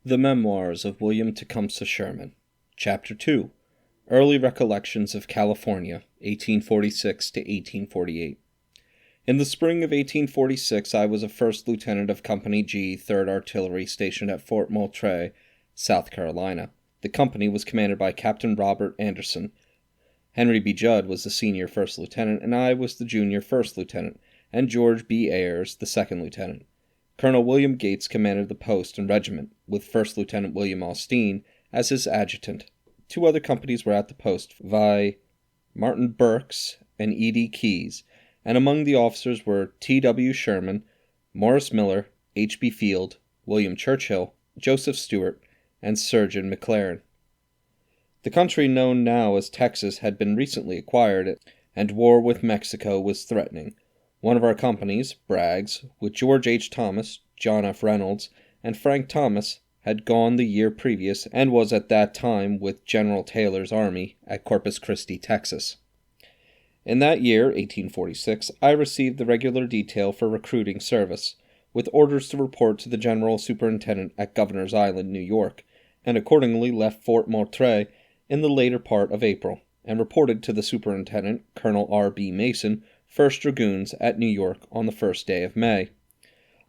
The Memoirs of William Tecumseh Sherman, Chapter 2, Early Recollections of California, 1846 to 1848. In the spring of 1846, I was a first lieutenant of Company G, 3rd Artillery, stationed at Fort Moultrie, South Carolina. The company was commanded by Captain Robert Anderson. Henry B. Judd was the senior first lieutenant, and I was the junior first lieutenant, and George B. Ayers the second lieutenant. Colonel William Gates commanded the post and regiment, with First Lieutenant William Austin as his adjutant. Two other companies were at the post, viz. Martin Burks and E.D. Keyes, and among the officers were T.W. Sherman, Morris Miller, H.B. Field, William Churchill, Joseph Stewart, and Surgeon McLaren. The country known now as Texas had been recently acquired, and war with Mexico was threatening. One of our companies, Bragg's, with George H. Thomas, John F. Reynolds, and Frank Thomas, had gone the year previous and was at that time with General Taylor's army at Corpus Christi, Texas. In that year, 1846, I received the regular detail for recruiting service, with orders to report to the General Superintendent at Governor's Island, New York, and accordingly left Fort Moultrie in the later part of April, and reported to the Superintendent, Colonel R.B. Mason, 1st Dragoons, at New York on the 1st day of May.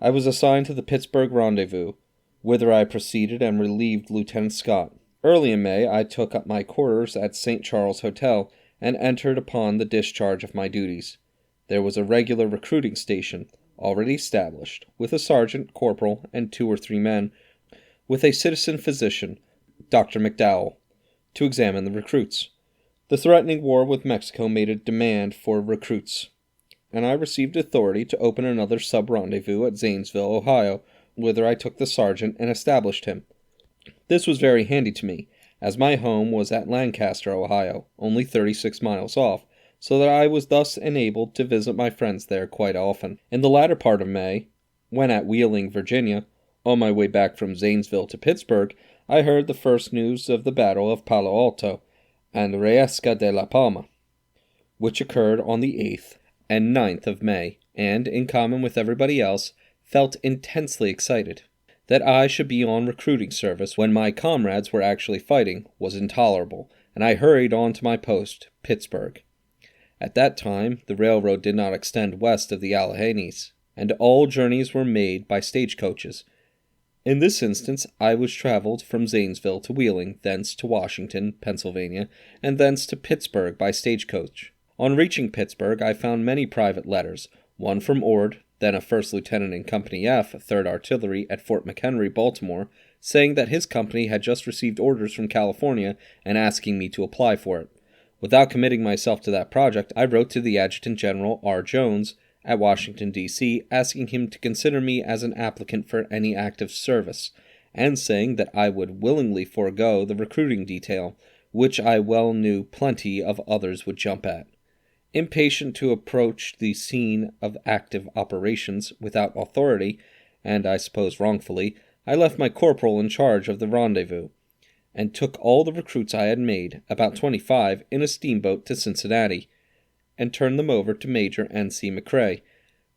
I was assigned to the Pittsburgh rendezvous, whither I proceeded and relieved Lieutenant Scott. Early in May, I took up my quarters at St. Charles Hotel, and entered upon the discharge of my duties. There was a regular recruiting station, already established, with a sergeant, corporal, and 2 or 3 men, with a citizen physician, Dr. McDowell, to examine the recruits. The threatening war with Mexico made a demand for recruits, and I received authority to open another sub-rendezvous at Zanesville, Ohio, whither I took the sergeant and established him. This was very handy to me, as my home was at Lancaster, Ohio, only 36 miles off, so that I was thus enabled to visit my friends there quite often. In the latter part of May, when at Wheeling, Virginia, on my way back from Zanesville to Pittsburgh, I heard the first news of the Battle of Palo Alto and Reesca de la Palma, which occurred on the 8th and 9th of May, and, in common with everybody else, felt intensely excited. That I should be on recruiting service when my comrades were actually fighting was intolerable, and I hurried on to my post, Pittsburgh. At that time, the railroad did not extend west of the Alleghenies, and all journeys were made by stagecoaches. In this instance, I was traveled from Zanesville to Wheeling, thence to Washington, Pennsylvania, and thence to Pittsburgh by stagecoach. On reaching Pittsburgh, I found many private letters, one from Ord, then a first lieutenant in Company F, 3rd Artillery, at Fort McHenry, Baltimore, saying that his company had just received orders from California and asking me to apply for it. Without committing myself to that project, I wrote to the Adjutant General R. Jones at Washington, D.C., asking him to consider me as an applicant for any active service, and saying that I would willingly forego the recruiting detail, which I well knew plenty of others would jump at. Impatient to approach the scene of active operations without authority, and I suppose wrongfully, I left my corporal in charge of the rendezvous, and took all the recruits I had made, about 25, in a steamboat to Cincinnati, and turned them over to Major N.C. McRae,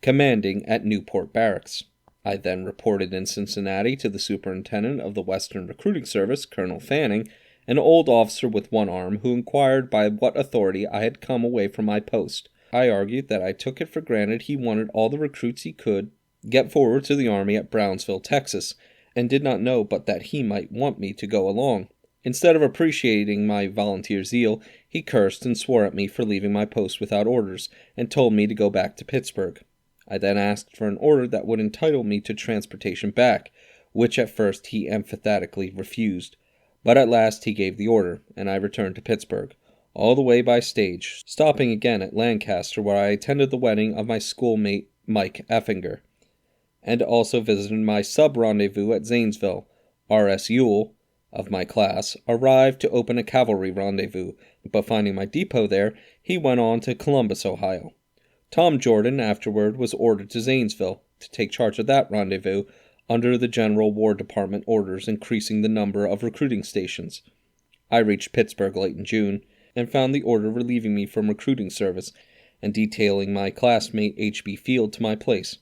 commanding at Newport Barracks. I then reported in Cincinnati to the Superintendent of the Western Recruiting Service, Colonel Fanning, an old officer with one arm, who inquired by what authority I had come away from my post. I argued that I took it for granted he wanted all the recruits he could get forward to the army at Brownsville, Texas, and did not know but that he might want me to go along. Instead of appreciating my volunteer zeal, he cursed and swore at me for leaving my post without orders, and told me to go back to Pittsburgh. I then asked for an order that would entitle me to transportation back, which at first he emphatically refused. But at last he gave the order, and I returned to Pittsburgh, all the way by stage, stopping again at Lancaster, where I attended the wedding of my schoolmate Mike Effinger, and also visited my sub-rendezvous at Zanesville. R.S. Ewell, of my class, arrived to open a cavalry rendezvous, but finding my depot there, he went on to Columbus, Ohio. Tom Jordan afterward was ordered to Zanesville to take charge of that rendezvous, under the General War Department orders increasing the number of recruiting stations. I reached Pittsburgh late in June, and found the order relieving me from recruiting service, and detailing my classmate H.B. Field to my place.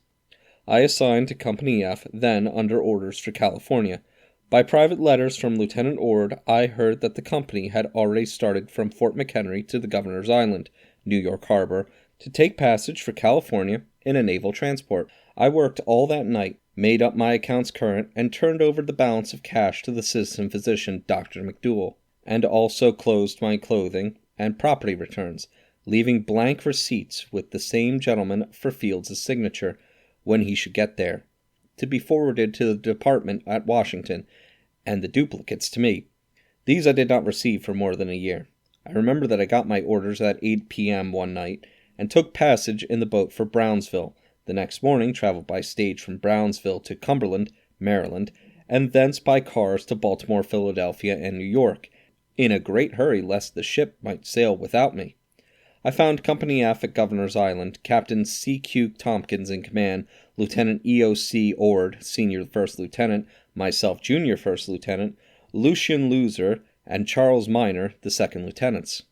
I assigned to Company F, then under orders for California, By private letters from Lieutenant Ord, I heard that the company had already started from Fort McHenry to the Governor's Island, New York Harbor, to take passage for California in a naval transport. I worked all that night, made up my accounts current, and turned over the balance of cash to the citizen physician, Dr. McDougal, and also closed my clothing and property returns, leaving blank receipts with the same gentleman for Fields' signature when he should get there, to be forwarded to the department at Washington, and the duplicates to me. These I did not receive for more than a year. I remember that I got my orders at 8 p.m. one night, and took passage in the boat for Brownsville. The next morning traveled by stage from Brownsville to Cumberland, Maryland, and thence by cars to Baltimore, Philadelphia, and New York, in a great hurry lest the ship might sail without me. I found Company F at Governor's Island, Captain C.Q. Tompkins in command, Lieutenant E.O.C. Ord, Senior First Lieutenant, myself Junior First Lieutenant, Lucian Loser, and Charles Minor, the Second Lieutenants.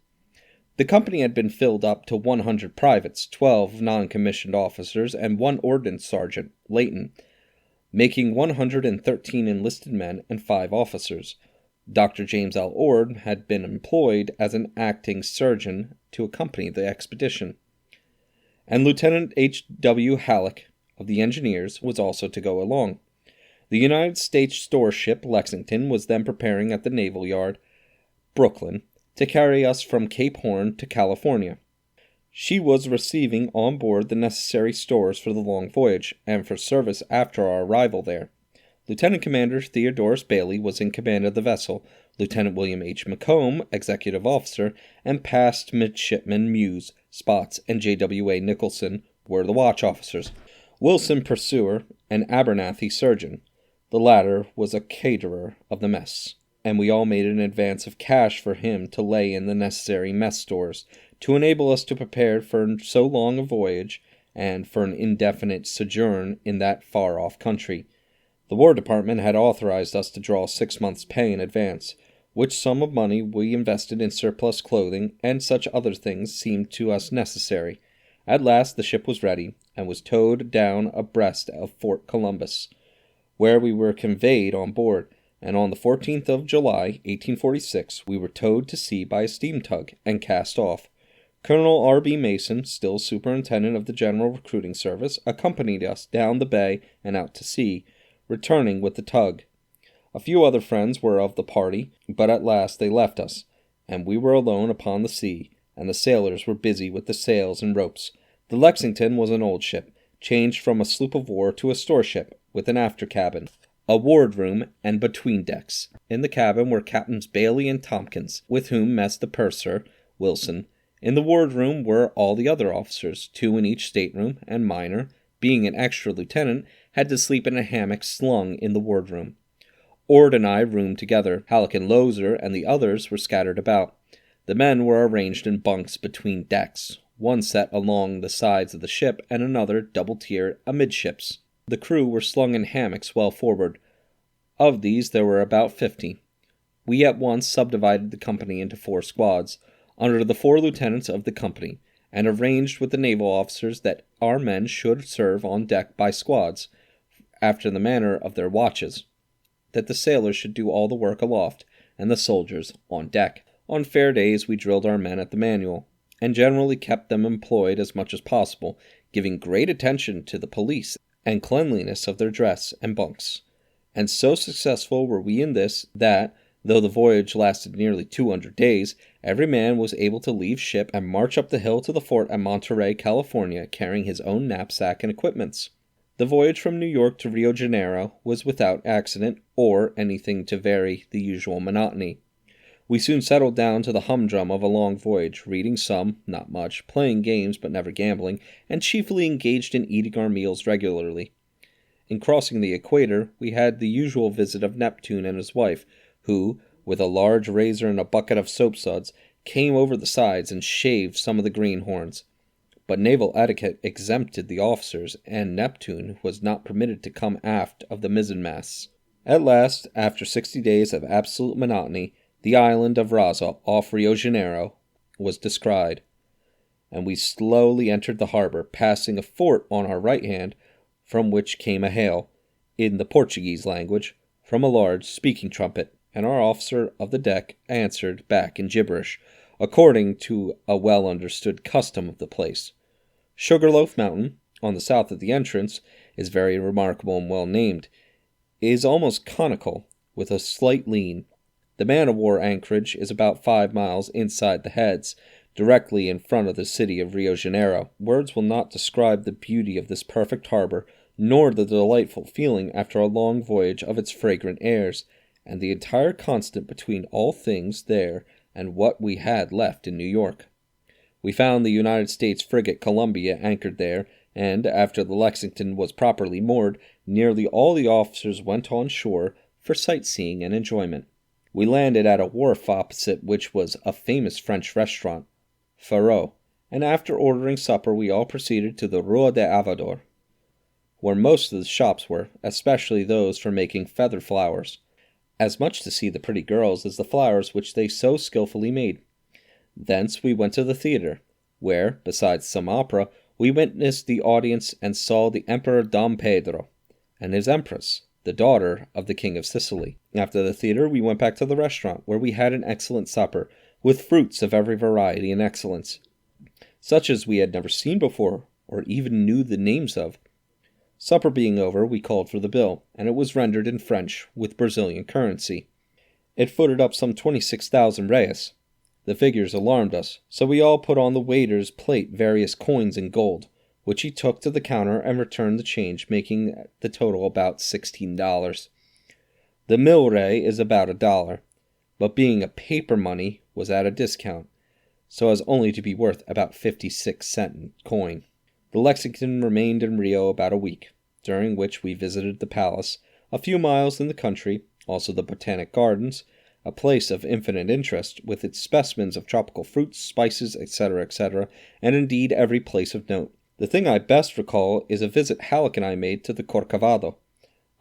The company had been filled up to 100 privates, 12 non-commissioned officers, and 1 ordnance sergeant, Layton, making 113 enlisted men and 5 officers. Dr. James L. Ord had been employed as an acting surgeon to accompany the expedition, and Lieutenant H.W. Halleck of the Engineers was also to go along. The United States store ship Lexington was then preparing at the Naval Yard, Brooklyn, to carry us from Cape Horn to California. She was receiving on board the necessary stores for the long voyage, and for service after our arrival there. Lieutenant Commander Theodorus Bailey was in command of the vessel, Lieutenant William H. McComb, executive officer, and past midshipmen Muse, Spots, and J.W.A. Nicholson were the watch officers. Wilson pursuer, and Abernathy surgeon. The latter was a caterer of the mess, and we all made an advance of cash for him to lay in the necessary mess stores, to enable us to prepare for so long a voyage, and for an indefinite sojourn in that far-off country. The War Department had authorized us to draw 6 months' pay in advance, which sum of money we invested in surplus clothing, and such other things seemed to us necessary. At last the ship was ready, and was towed down abreast of Fort Columbus, where we were conveyed on board, and on the 14th of July, 1846, we were towed to sea by a steam tug, and cast off. Colonel R.B. Mason, still superintendent of the General Recruiting Service, accompanied us down the bay and out to sea, returning with the tug. A few other friends were of the party, but at last they left us, and we were alone upon the sea, and the sailors were busy with the sails and ropes. The Lexington was an old ship, changed from a sloop of war to a store ship, with an after cabin, a wardroom, and between decks. In the cabin were Captains Bailey and Tompkins, with whom messed the purser, Wilson. In the wardroom were all the other officers, 2 in each stateroom, and Minor, being an extra lieutenant, had to sleep in a hammock slung in the wardroom. Ord and I roomed together. Halleck and Loser and the others were scattered about. The men were arranged in bunks between decks, one set along the sides of the ship and another double-tiered amidships. The crew were slung in hammocks well forward. Of these there were about 50. We at once subdivided the company into 4 squads, under the 4 lieutenants of the company, and arranged with the naval officers that our men should serve on deck by squads, after the manner of their watches, that the sailors should do all the work aloft, and the soldiers on deck. On fair days we drilled our men at the manual, and generally kept them employed as much as possible, giving great attention to the police and cleanliness of their dress and bunks. And so successful were we in this, that, though the voyage lasted nearly 200 days, every man was able to leave ship and march up the hill to the fort at Monterey, California, carrying his own knapsack and equipments. The voyage from New York to Rio Janeiro was without accident or anything to vary the usual monotony. We soon settled down to the humdrum of a long voyage, reading some, not much, playing games but never gambling, and chiefly engaged in eating our meals regularly. In crossing the equator, we had the usual visit of Neptune and his wife, who, with a large razor and a bucket of soapsuds, came over the sides and shaved some of the greenhorns. But naval etiquette exempted the officers, and Neptune was not permitted to come aft of the mizzenmasts. At last, after 60 days of absolute monotony, the island of Raza, off Rio Janeiro, was descried, and we slowly entered the harbor, passing a fort on our right hand, from which came a hail, in the Portuguese language, from a large speaking trumpet, and our officer of the deck answered back in gibberish, according to a well-understood custom of the place. Sugarloaf Mountain, on the south of the entrance, is very remarkable and well named. It is almost conical, with a slight lean. The man-of-war anchorage is about 5 miles inside the heads, directly in front of the city of Rio Janeiro. Words will not describe the beauty of this perfect harbor, nor the delightful feeling after a long voyage of its fragrant airs, and the entire constant between all things there and what we had left in New York. We found the United States frigate Columbia anchored there, and, after the Lexington was properly moored, nearly all the officers went on shore for sightseeing and enjoyment. We landed at a wharf opposite which was a famous French restaurant, Faro, and after ordering supper we all proceeded to the Rua de Avador, where most of the shops were, especially those for making feather flowers, as much to see the pretty girls as the flowers which they so skilfully made. Thence we went to the theatre, where, besides some opera, we witnessed the audience and saw the Emperor Dom Pedro and his Empress, the daughter of the King of Sicily. After the theatre, we went back to the restaurant, where we had an excellent supper, with fruits of every variety and excellence, such as we had never seen before, or even knew the names of. Supper being over, we called for the bill, and it was rendered in French, with Brazilian currency. It footed up some 26,000 reais. The figures alarmed us, so we all put on the waiter's plate various coins in gold, which he took to the counter and returned the change, making the total about $16. The milrei is about $1, but being a paper money, was at a discount, so as only to be worth about 56-cent coin. The Lexington remained in Rio about a week, during which we visited the palace, a few miles in the country, also the Botanic Gardens, a place of infinite interest, with its specimens of tropical fruits, spices, etc., etc., and indeed every place of note. The thing I best recall is a visit Halleck and I made to the Corcovado,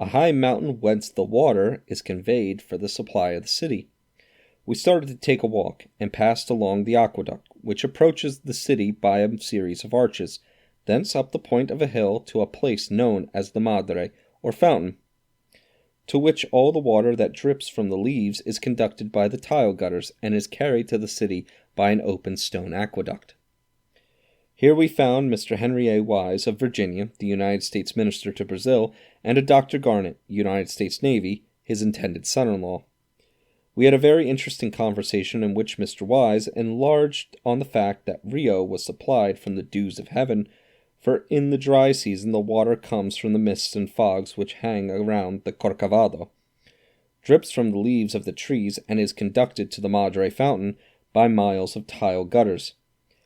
a high mountain whence the water is conveyed for the supply of the city. We started to take a walk, and passed along the aqueduct, which approaches the city by a series of arches, thence up the point of a hill to a place known as the Madre, or fountain, to which all the water that drips from the leaves is conducted by the tile gutters, and is carried to the city by an open stone aqueduct. Here we found Mr. Henry A. Wise of Virginia, the United States Minister to Brazil, and a Dr. Garnett, United States Navy, his intended son-in-law. We had a very interesting conversation in which Mr. Wise enlarged on the fact that Rio was supplied from the dews of heaven, for in the dry season the water comes from the mists and fogs which hang around the Corcovado, drips from the leaves of the trees, and is conducted to the Madre fountain by miles of tile gutters.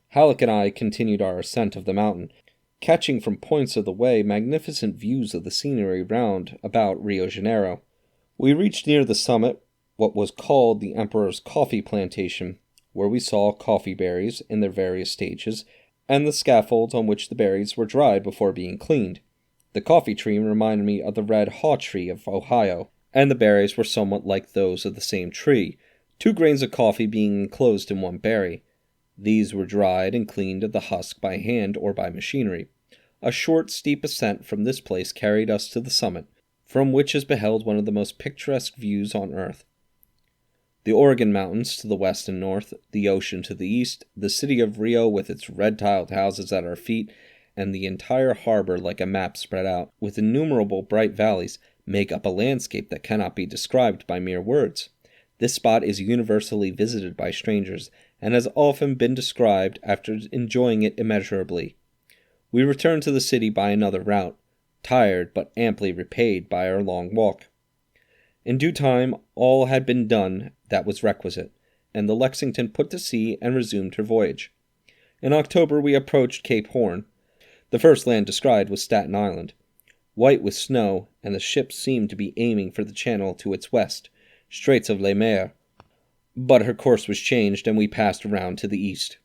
Halleck and I continued our ascent of the mountain, catching from points of the way magnificent views of the scenery round about Rio Janeiro. We reached near the summit what was called the Emperor's Coffee Plantation, where we saw coffee berries in their various stages, and the scaffolds on which the berries were dried before being cleaned. The coffee tree reminded me of the red haw tree of Ohio, and the berries were somewhat like those of the same tree, 2 grains of coffee being enclosed in one berry. These were dried and cleaned of the husk by hand or by machinery. A short, steep ascent from this place carried us to the summit, from which is beheld one of the most picturesque views on earth. The Oregon Mountains to the west and north, the ocean to the east, the city of Rio with its red-tiled houses at our feet, and the entire harbor like a map spread out, with innumerable bright valleys, make up a landscape that cannot be described by mere words. This spot is universally visited by strangers, and has often been described after enjoying it immeasurably. We returned to the city by another route, tired but amply repaid by our long walk. In due time all had been done that was requisite, and the Lexington put to sea and resumed her voyage. In October we approached Cape Horn. The first land descried was Staten Island, white with snow, and the ship seemed to be aiming for the channel to its west, Straits of Le Maire, but her course was changed, and we passed around to the east.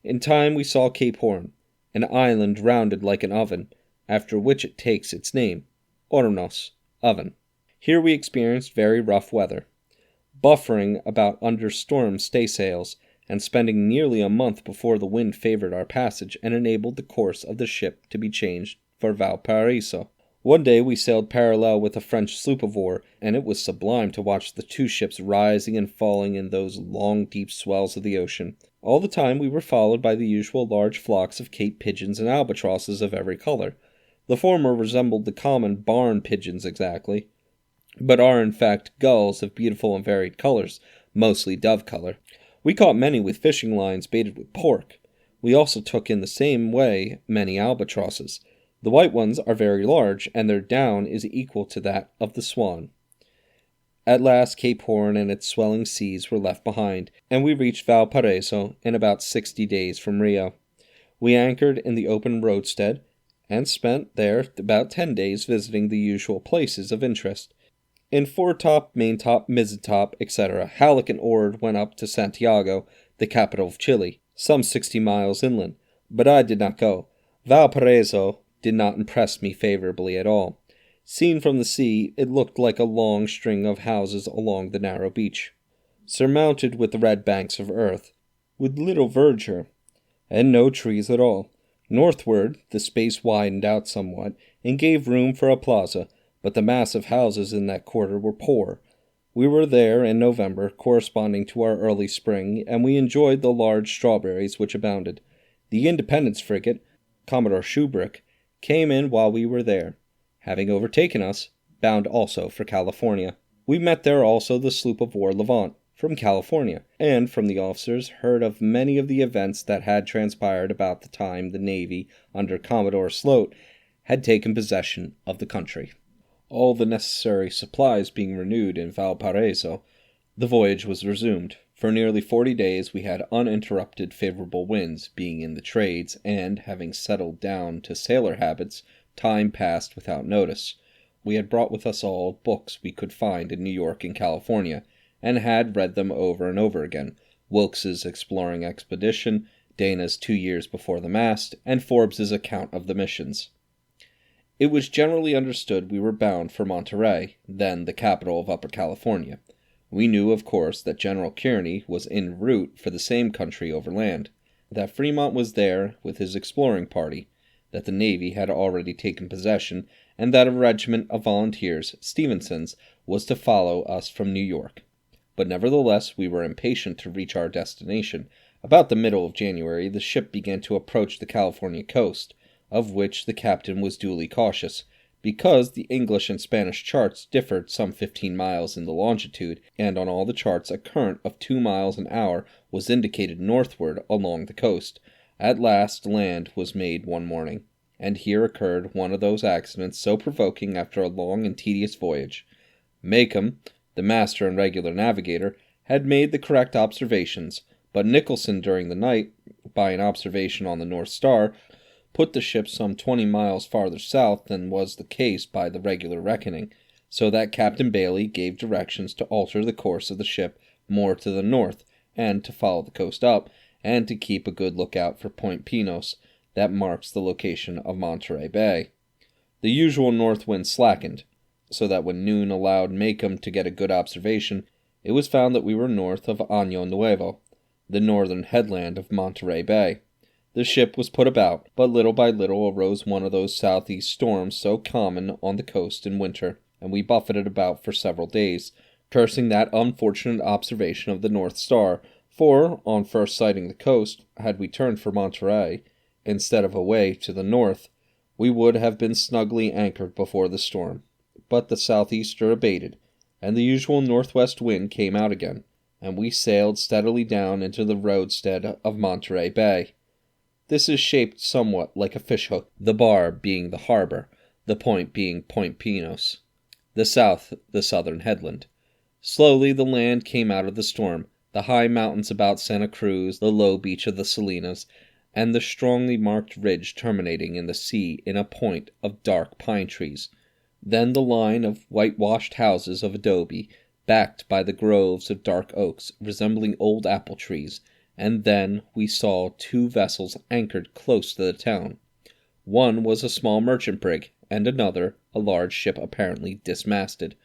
In time we saw Cape Horn, an island rounded like an oven, after which it takes its name, Hornos, oven. Here we experienced very rough weather, buffering about under storm staysails, and spending nearly a month before the wind favored our passage and enabled the course of the ship to be changed for Valparaiso. One day we sailed parallel with a French sloop of war, and it was sublime to watch the two ships rising and falling in those long, deep swells of the ocean. All the time we were followed by the usual large flocks of Cape pigeons and albatrosses of every color. The former resembled the common barn pigeons exactly, but are in fact gulls of beautiful and varied colors, mostly dove color. We caught many with fishing lines baited with pork. We also took in the same way many albatrosses. The white ones are very large, and their down is equal to that of the swan. At last Cape Horn and its swelling seas were left behind, and we reached Valparaiso in about 60 days from Rio. We anchored in the open roadstead, and spent there about 10 days visiting the usual places of interest. In foretop, maintop, mizzentop, etc., Halleck and Ord went up to Santiago, the capital of Chile, some 60 miles inland, but I did not go. Valparaiso did not impress me favorably at all. Seen from the sea, it looked like a long string of houses along the narrow beach, surmounted with red banks of earth, with little verdure, and no trees at all. Northward, the space widened out somewhat, and gave room for a plaza, but the mass of houses in that quarter were poor. We were there in November, corresponding to our early spring, and we enjoyed the large strawberries which abounded. The Independence frigate, Commodore Shubrick, came in while we were there, having overtaken us, bound also for California. We met there also the sloop of war Levant, from California, and from the officers heard of many of the events that had transpired about the time the Navy, under Commodore Sloat, had taken possession of the country. All the necessary supplies being renewed in Valparaiso, the voyage was resumed. For nearly 40 days we had uninterrupted favorable winds, being in the trades, and, having settled down to sailor habits, time passed without notice. We had brought with us all books we could find in New York and California, and had read them over and over again. Wilkes's Exploring Expedition, Dana's 2 Years Before the Mast, and Forbes's Account of the Missions. It was generally understood we were bound for Monterey, then the capital of Upper California. We knew, of course, that General Kearny was en route for the same country overland, that Fremont was there with his exploring party, that the Navy had already taken possession, and that a regiment of volunteers, Stevenson's, was to follow us from New York. But nevertheless we were impatient to reach our destination. About the middle of January the ship began to approach the California coast, of which the captain was duly cautious, because the English and Spanish charts differed some 15 miles in the longitude, and on all the charts a current of 2 miles an hour was indicated northward along the coast. At last land was made one morning, and here occurred one of those accidents so provoking after a long and tedious voyage. Macomb, the master and regular navigator, had made the correct observations, but Nicholson during the night, by an observation on the North Star, put the ship some 20 miles farther south than was the case by the regular reckoning, so that Captain Bailey gave directions to alter the course of the ship more to the north, and to follow the coast up, and to keep a good lookout for Point Pinos, that marks the location of Monterey Bay. The usual north wind slackened, so that when noon allowed Macomb to get a good observation, it was found that we were north of Año Nuevo, the northern headland of Monterey Bay. The ship was put about, but little by little arose one of those southeast storms so common on the coast in winter, and we buffeted about for several days, cursing that unfortunate observation of the North Star, for, on first sighting the coast, had we turned for Monterey, instead of away to the north, we would have been snugly anchored before the storm. But the southeaster abated, and the usual northwest wind came out again, and we sailed steadily down into the roadstead of Monterey Bay. This is shaped somewhat like a fishhook, the bar being the harbor, the point being Point Pinos, the south the southern headland. Slowly the land came out of the storm, the high mountains about Santa Cruz, the low beach of the Salinas, and the strongly marked ridge terminating in the sea in a point of dark pine trees. Then the line of whitewashed houses of adobe, backed by the groves of dark oaks resembling old apple trees, and then we saw 2 vessels anchored close to the town. One was a small merchant brig, and another a large ship apparently dismasted.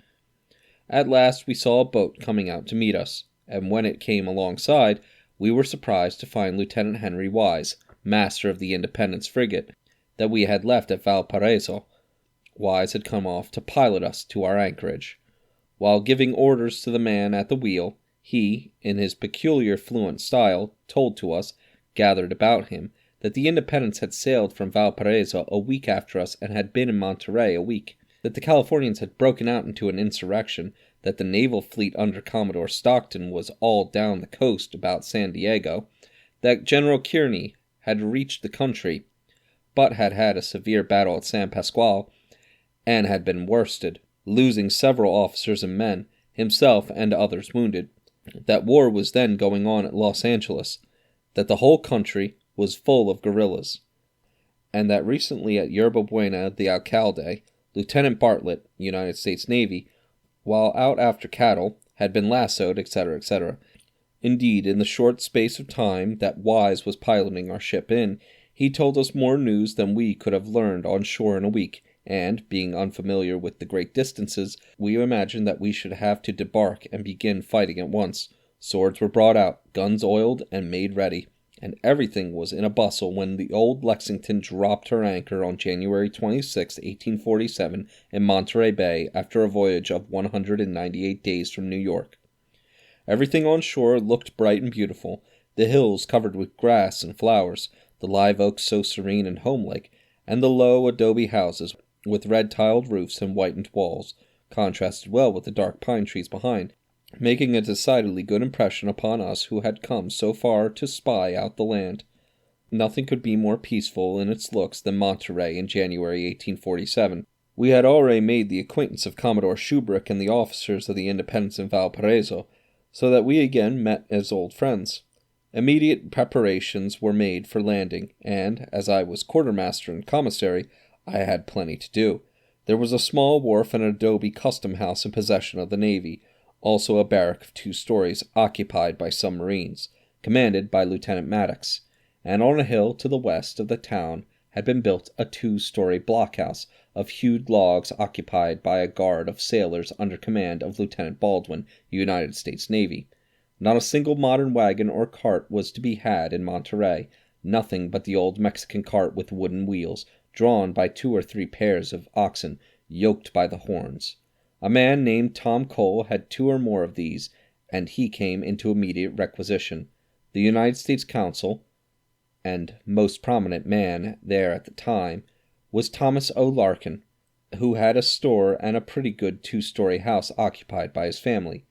At last we saw a boat coming out to meet us, and when it came alongside, we were surprised to find Lieutenant Henry Wise, master of the Independence frigate, that we had left at Valparaiso. Wise had come off to pilot us to our anchorage. While giving orders to the man at the wheel, he, in his peculiar fluent style, told to us, gathered about him, that the Independence had sailed from Valparaiso a week after us and had been in Monterey a week, that the Californians had broken out into an insurrection, that the naval fleet under Commodore Stockton was all down the coast about San Diego, that General Kearny had reached the country, but had had a severe battle at San Pasqual, and had been worsted, losing several officers and men, himself and others wounded, that war was then going on at Los Angeles, that the whole country was full of guerrillas, and that recently at Yerba Buena the alcalde, Lieutenant Bartlett, United States Navy, while out after cattle, had been lassoed, etc., etc. Indeed, in the short space of time that Wise was piloting our ship in, he told us more news than we could have learned on shore in a week, and, being unfamiliar with the great distances, we imagined that we should have to debark and begin fighting at once. Swords were brought out, guns oiled and made ready, and everything was in a bustle when the old Lexington dropped her anchor on January 26, 1847, in Monterey Bay after a voyage of 198 days from New York. Everything on shore looked bright and beautiful, the hills covered with grass and flowers, the live oaks so serene and homelike, and the low adobe houses with red-tiled roofs and whitened walls, contrasted well with the dark pine trees behind, making a decidedly good impression upon us who had come so far to spy out the land. Nothing could be more peaceful in its looks than Monterey in January 1847. We had already made the acquaintance of Commodore Shubrick and the officers of the Independence in Valparaiso, so that we again met as old friends. Immediate preparations were made for landing, and, as I was quartermaster and commissary, I had plenty to do. There was a small wharf and an adobe custom house in possession of the Navy, also a barrack of 2 stories occupied by some Marines, commanded by Lieutenant Maddox, and on a hill to the west of the town had been built a 2-story blockhouse of hewed logs occupied by a guard of sailors under command of Lieutenant Baldwin, United States Navy. Not a single modern wagon or cart was to be had in Monterey, nothing but the old Mexican cart with wooden wheels, drawn by 2 or 3 pairs of oxen, yoked by the horns. A man named Tom Cole had 2 or more of these, and he came into immediate requisition. The United States Consul, and most prominent man there at the time, was Thomas O. Larkin, who had a store and a pretty good 2-story house occupied by his family.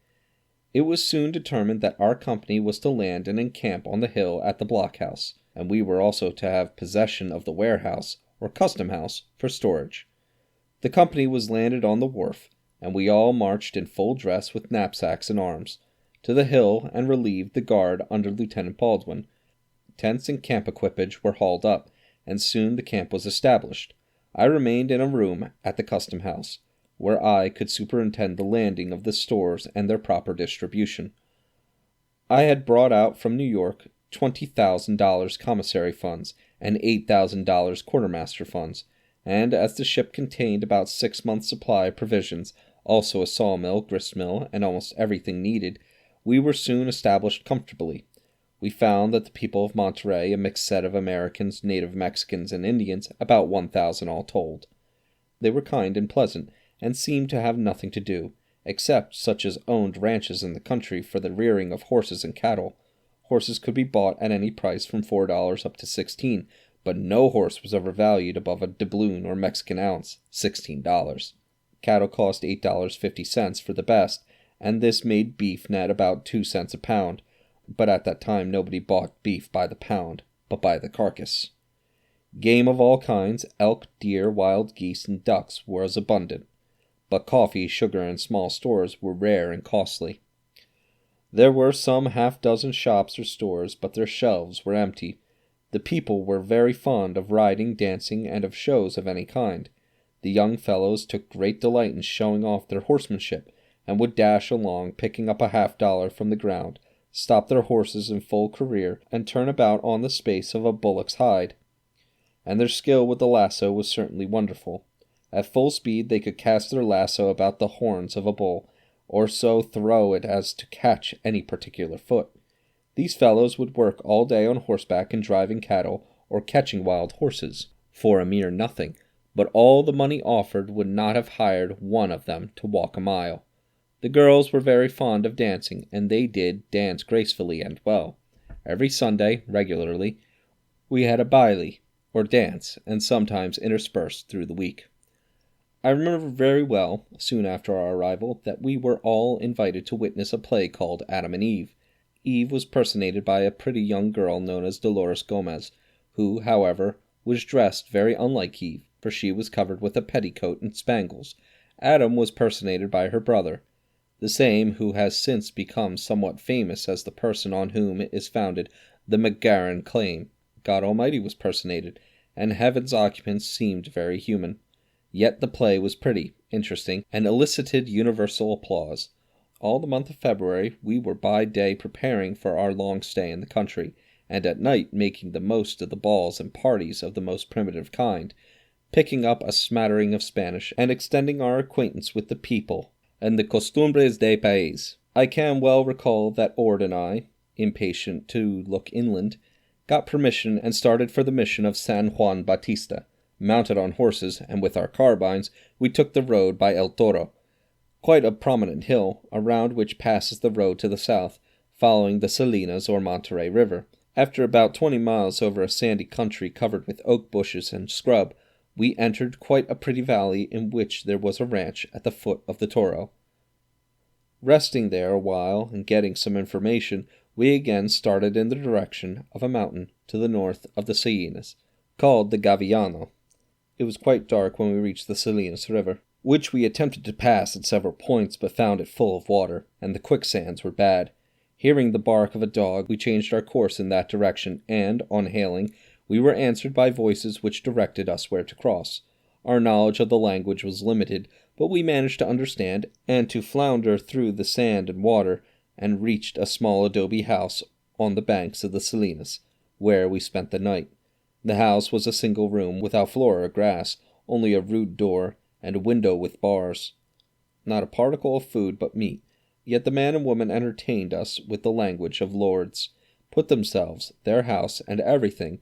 It was soon determined that our company was to land and encamp on the hill at the blockhouse, and we were also to have possession of the warehouse, or custom house, for storage. The company was landed on the wharf, and we all marched in full dress with knapsacks and arms, to the hill and relieved the guard under Lieutenant Baldwin. Tents and camp equipage were hauled up, and soon the camp was established. I remained in a room at the custom house, where I could superintend the landing of the stores and their proper distribution. I had brought out from New York $20,000 commissary funds and $8,000 quartermaster funds, and as the ship contained about 6 months' supply of provisions, also a sawmill, gristmill, and almost everything needed, we were soon established comfortably. We found that the people of Monterey, a mixed set of Americans, native Mexicans, and Indians, about 1,000 all told. They were kind and pleasant, and seemed to have nothing to do, except such as owned ranches in the country for the rearing of horses and cattle. Horses could be bought at any price from $4 up to $16, but no horse was ever valued above a doubloon or Mexican ounce, $16. Cattle cost $8.50 for the best, and this made beef net about 2 cents a pound, but at that time nobody bought beef by the pound, but by the carcass. Game of all kinds, elk, deer, wild geese, and ducks were as abundant, but coffee, sugar, and small stores were rare and costly. There were some half-dozen shops or stores, but their shelves were empty. The people were very fond of riding, dancing, and of shows of any kind. The young fellows took great delight in showing off their horsemanship, and would dash along, picking up a $50 from the ground, stop their horses in full career, and turn about on the space of a bullock's hide. And their skill with the lasso was certainly wonderful. At full speed they could cast their lasso about the horns of a bull, or so throw it as to catch any particular foot. These fellows would work all day on horseback in driving cattle or catching wild horses, for a mere nothing, but all the money offered would not have hired one of them to walk a mile. The girls were very fond of dancing, and they did dance gracefully and well. Every Sunday, regularly, we had a baile, or dance, and sometimes interspersed through the week. I remember very well, soon after our arrival, that we were all invited to witness a play called Adam and Eve. Eve was personated by a pretty young girl known as Dolores Gomez, who, however, was dressed very unlike Eve, for she was covered with a petticoat and spangles. Adam was personated by her brother, the same who has since become somewhat famous as the person on whom is founded the McGarren claim. God Almighty was personated, and heaven's occupants seemed very human. Yet the play was pretty, interesting, and elicited universal applause. All the month of February we were by day preparing for our long stay in the country, and at night making the most of the balls and parties of the most primitive kind, picking up a smattering of Spanish, and extending our acquaintance with the people and the costumbres del país. I can well recall that Ord and I, impatient to look inland, got permission and started for the mission of San Juan Bautista. Mounted on horses, and with our carbines, we took the road by El Toro, quite a prominent hill, around which passes the road to the south, following the Salinas or Monterey River. After about 20 miles over a sandy country covered with oak bushes and scrub, we entered quite a pretty valley in which there was a ranch at the foot of the Toro. Resting there a while and getting some information, we again started in the direction of a mountain to the north of the Salinas, called the Gavillano. It was quite dark when we reached the Salinas River, which we attempted to pass at several points, but found it full of water, and the quicksands were bad. Hearing the bark of a dog, we changed our course in that direction, and, on hailing, we were answered by voices which directed us where to cross. Our knowledge of the language was limited, but we managed to understand, and to flounder through the sand and water, and reached a small adobe house on the banks of the Salinas, where we spent the night. The house was a single room, without floor or grass, only a rude door, and a window with bars. Not a particle of food but meat, yet the man and woman entertained us with the language of lords, put themselves, their house, and everything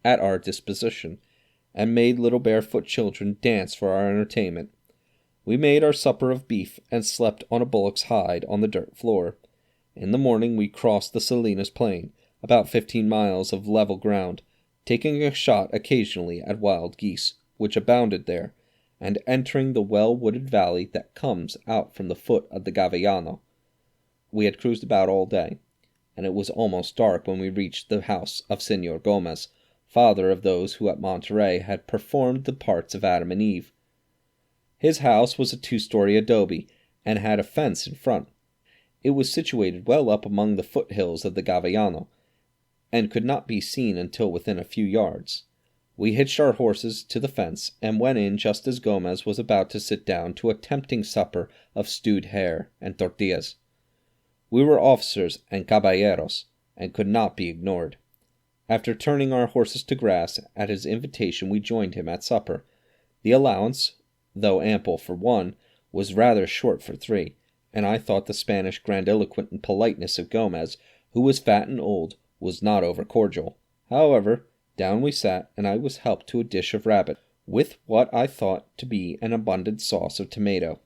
at our disposition, and made little barefoot children dance for our entertainment. We made our supper of beef, and slept on a bullock's hide on the dirt floor. In the morning we crossed the Salinas plain, about 15 miles of level ground, taking a shot occasionally at wild geese, which abounded there, and entering the well-wooded valley that comes out from the foot of the Gavillano. We had cruised about all day, and it was almost dark when we reached the house of Señor Gomez, father of those who at Monterey had performed the parts of Adam and Eve. His house was a 2-story adobe, and had a fence in front. It was situated well up among the foothills of the Gavillano, and could not be seen until within a few yards. We hitched our horses to the fence, and went in just as Gomez was about to sit down to a tempting supper of stewed hare and tortillas. We were officers and caballeros, and could not be ignored. After turning our horses to grass, at his invitation we joined him at supper. The allowance, though ample for one, was rather short for 3, and I thought the Spanish grandiloquent politeness of Gomez, who was fat and old, was not over cordial. However, down we sat, and I was helped to a dish of rabbit, with what I thought to be an abundant sauce of tomato.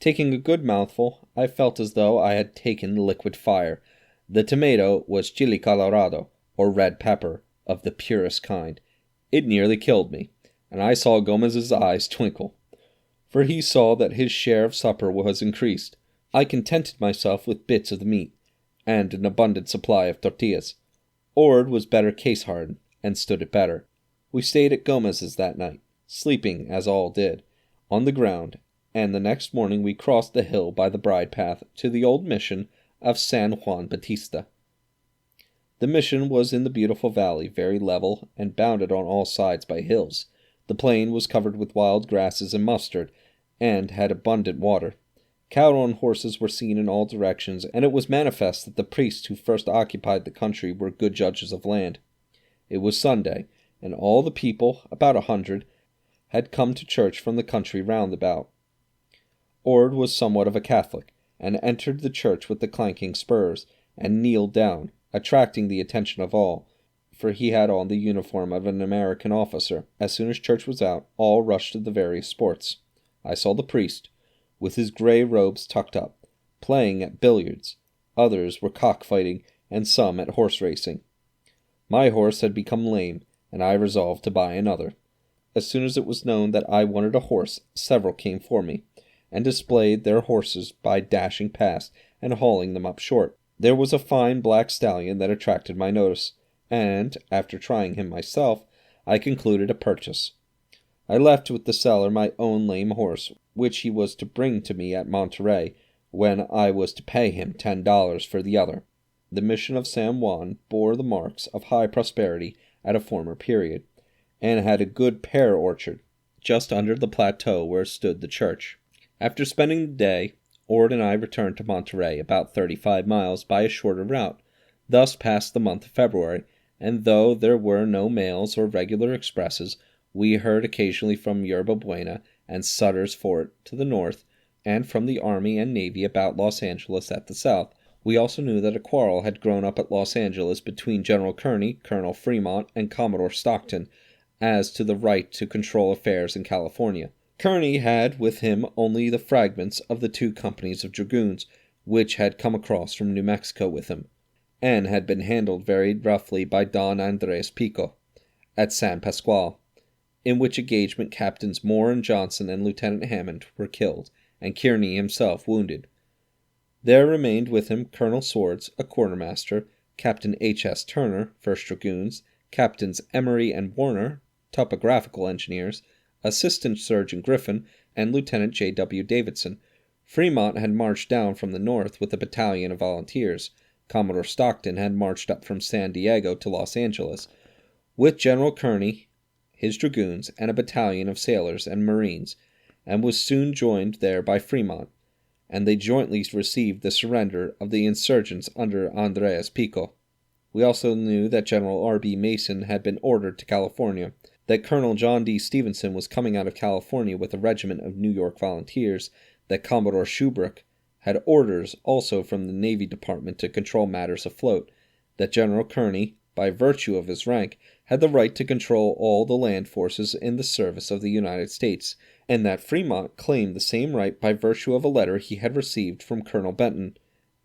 Taking a good mouthful, I felt as though I had taken liquid fire. The tomato was chili colorado, or red pepper, of the purest kind. It nearly killed me, and I saw Gomez's eyes twinkle, for he saw that his share of supper was increased. I contented myself with bits of the meat, and an abundant supply of tortillas. Ord was better case-hardened, and stood it better. We stayed at Gomez's that night, sleeping, as all did, on the ground, and the next morning we crossed the hill by the bride path to the old mission of San Juan Bautista. The mission was in the beautiful valley, very level, and bounded on all sides by hills. The plain was covered with wild grasses and mustard, and had abundant water. Cattle and horses were seen in all directions, and it was manifest that the priests who first occupied the country were good judges of land. It was Sunday, and all the people, about 100, had come to church from the country round about. Ord was somewhat of a Catholic, and entered the church with the clanking spurs, and kneeled down, attracting the attention of all, for he had on the uniform of an American officer. As soon as church was out, all rushed to the various sports. I saw the priest, with his gray robes tucked up, playing at billiards. Others were cockfighting, and some at horse racing. My horse had become lame, and I resolved to buy another. As soon as it was known that I wanted a horse, several came for me, and displayed their horses by dashing past and hauling them up short. There was a fine black stallion that attracted my notice, and, after trying him myself, I concluded a purchase. I left with the seller my own lame horse, which he was to bring to me at Monterey, when I was to pay him $10 for the other. The mission of San Juan bore the marks of high prosperity at a former period, and had a good pear orchard just under the plateau where stood the church. After spending the day, Ord and I returned to Monterey, about 35 miles by a shorter route, thus passed the month of February, and though there were no mails or regular expresses, we heard occasionally from Yerba Buena and Sutter's Fort to the north, and from the Army and Navy about Los Angeles at the south. We also knew that a quarrel had grown up at Los Angeles between General Kearny, Colonel Fremont, and Commodore Stockton, as to the right to control affairs in California. Kearny had with him only the fragments of the 2 companies of dragoons, which had come across from New Mexico with him, and had been handled very roughly by Don Andres Pico, at San Pasqual, in which engagement Captains Moore and Johnson and Lieutenant Hammond were killed, and Kearny himself wounded. There remained with him Colonel Swords, a quartermaster, Captain H.S. Turner, 1st Dragoons, Captains Emery and Warner, topographical engineers, Assistant Surgeon Griffin, and Lieutenant J.W. Davidson. Fremont had marched down from the north with a battalion of volunteers. Commodore Stockton had marched up from San Diego to Los Angeles, with General Kearny, his dragoons, and a battalion of sailors and marines, and was soon joined there by Fremont, and they jointly received the surrender of the insurgents under Andres Pico. We also knew that General R.B. Mason had been ordered to California, that Colonel John D. Stevenson was coming out of California with a regiment of New York volunteers, that Commodore Shubrick had orders also from the Navy Department to control matters afloat, that General Kearny, by virtue of his rank, had the right to control all the land forces in the service of the United States, and that Fremont claimed the same right by virtue of a letter he had received from Colonel Benton,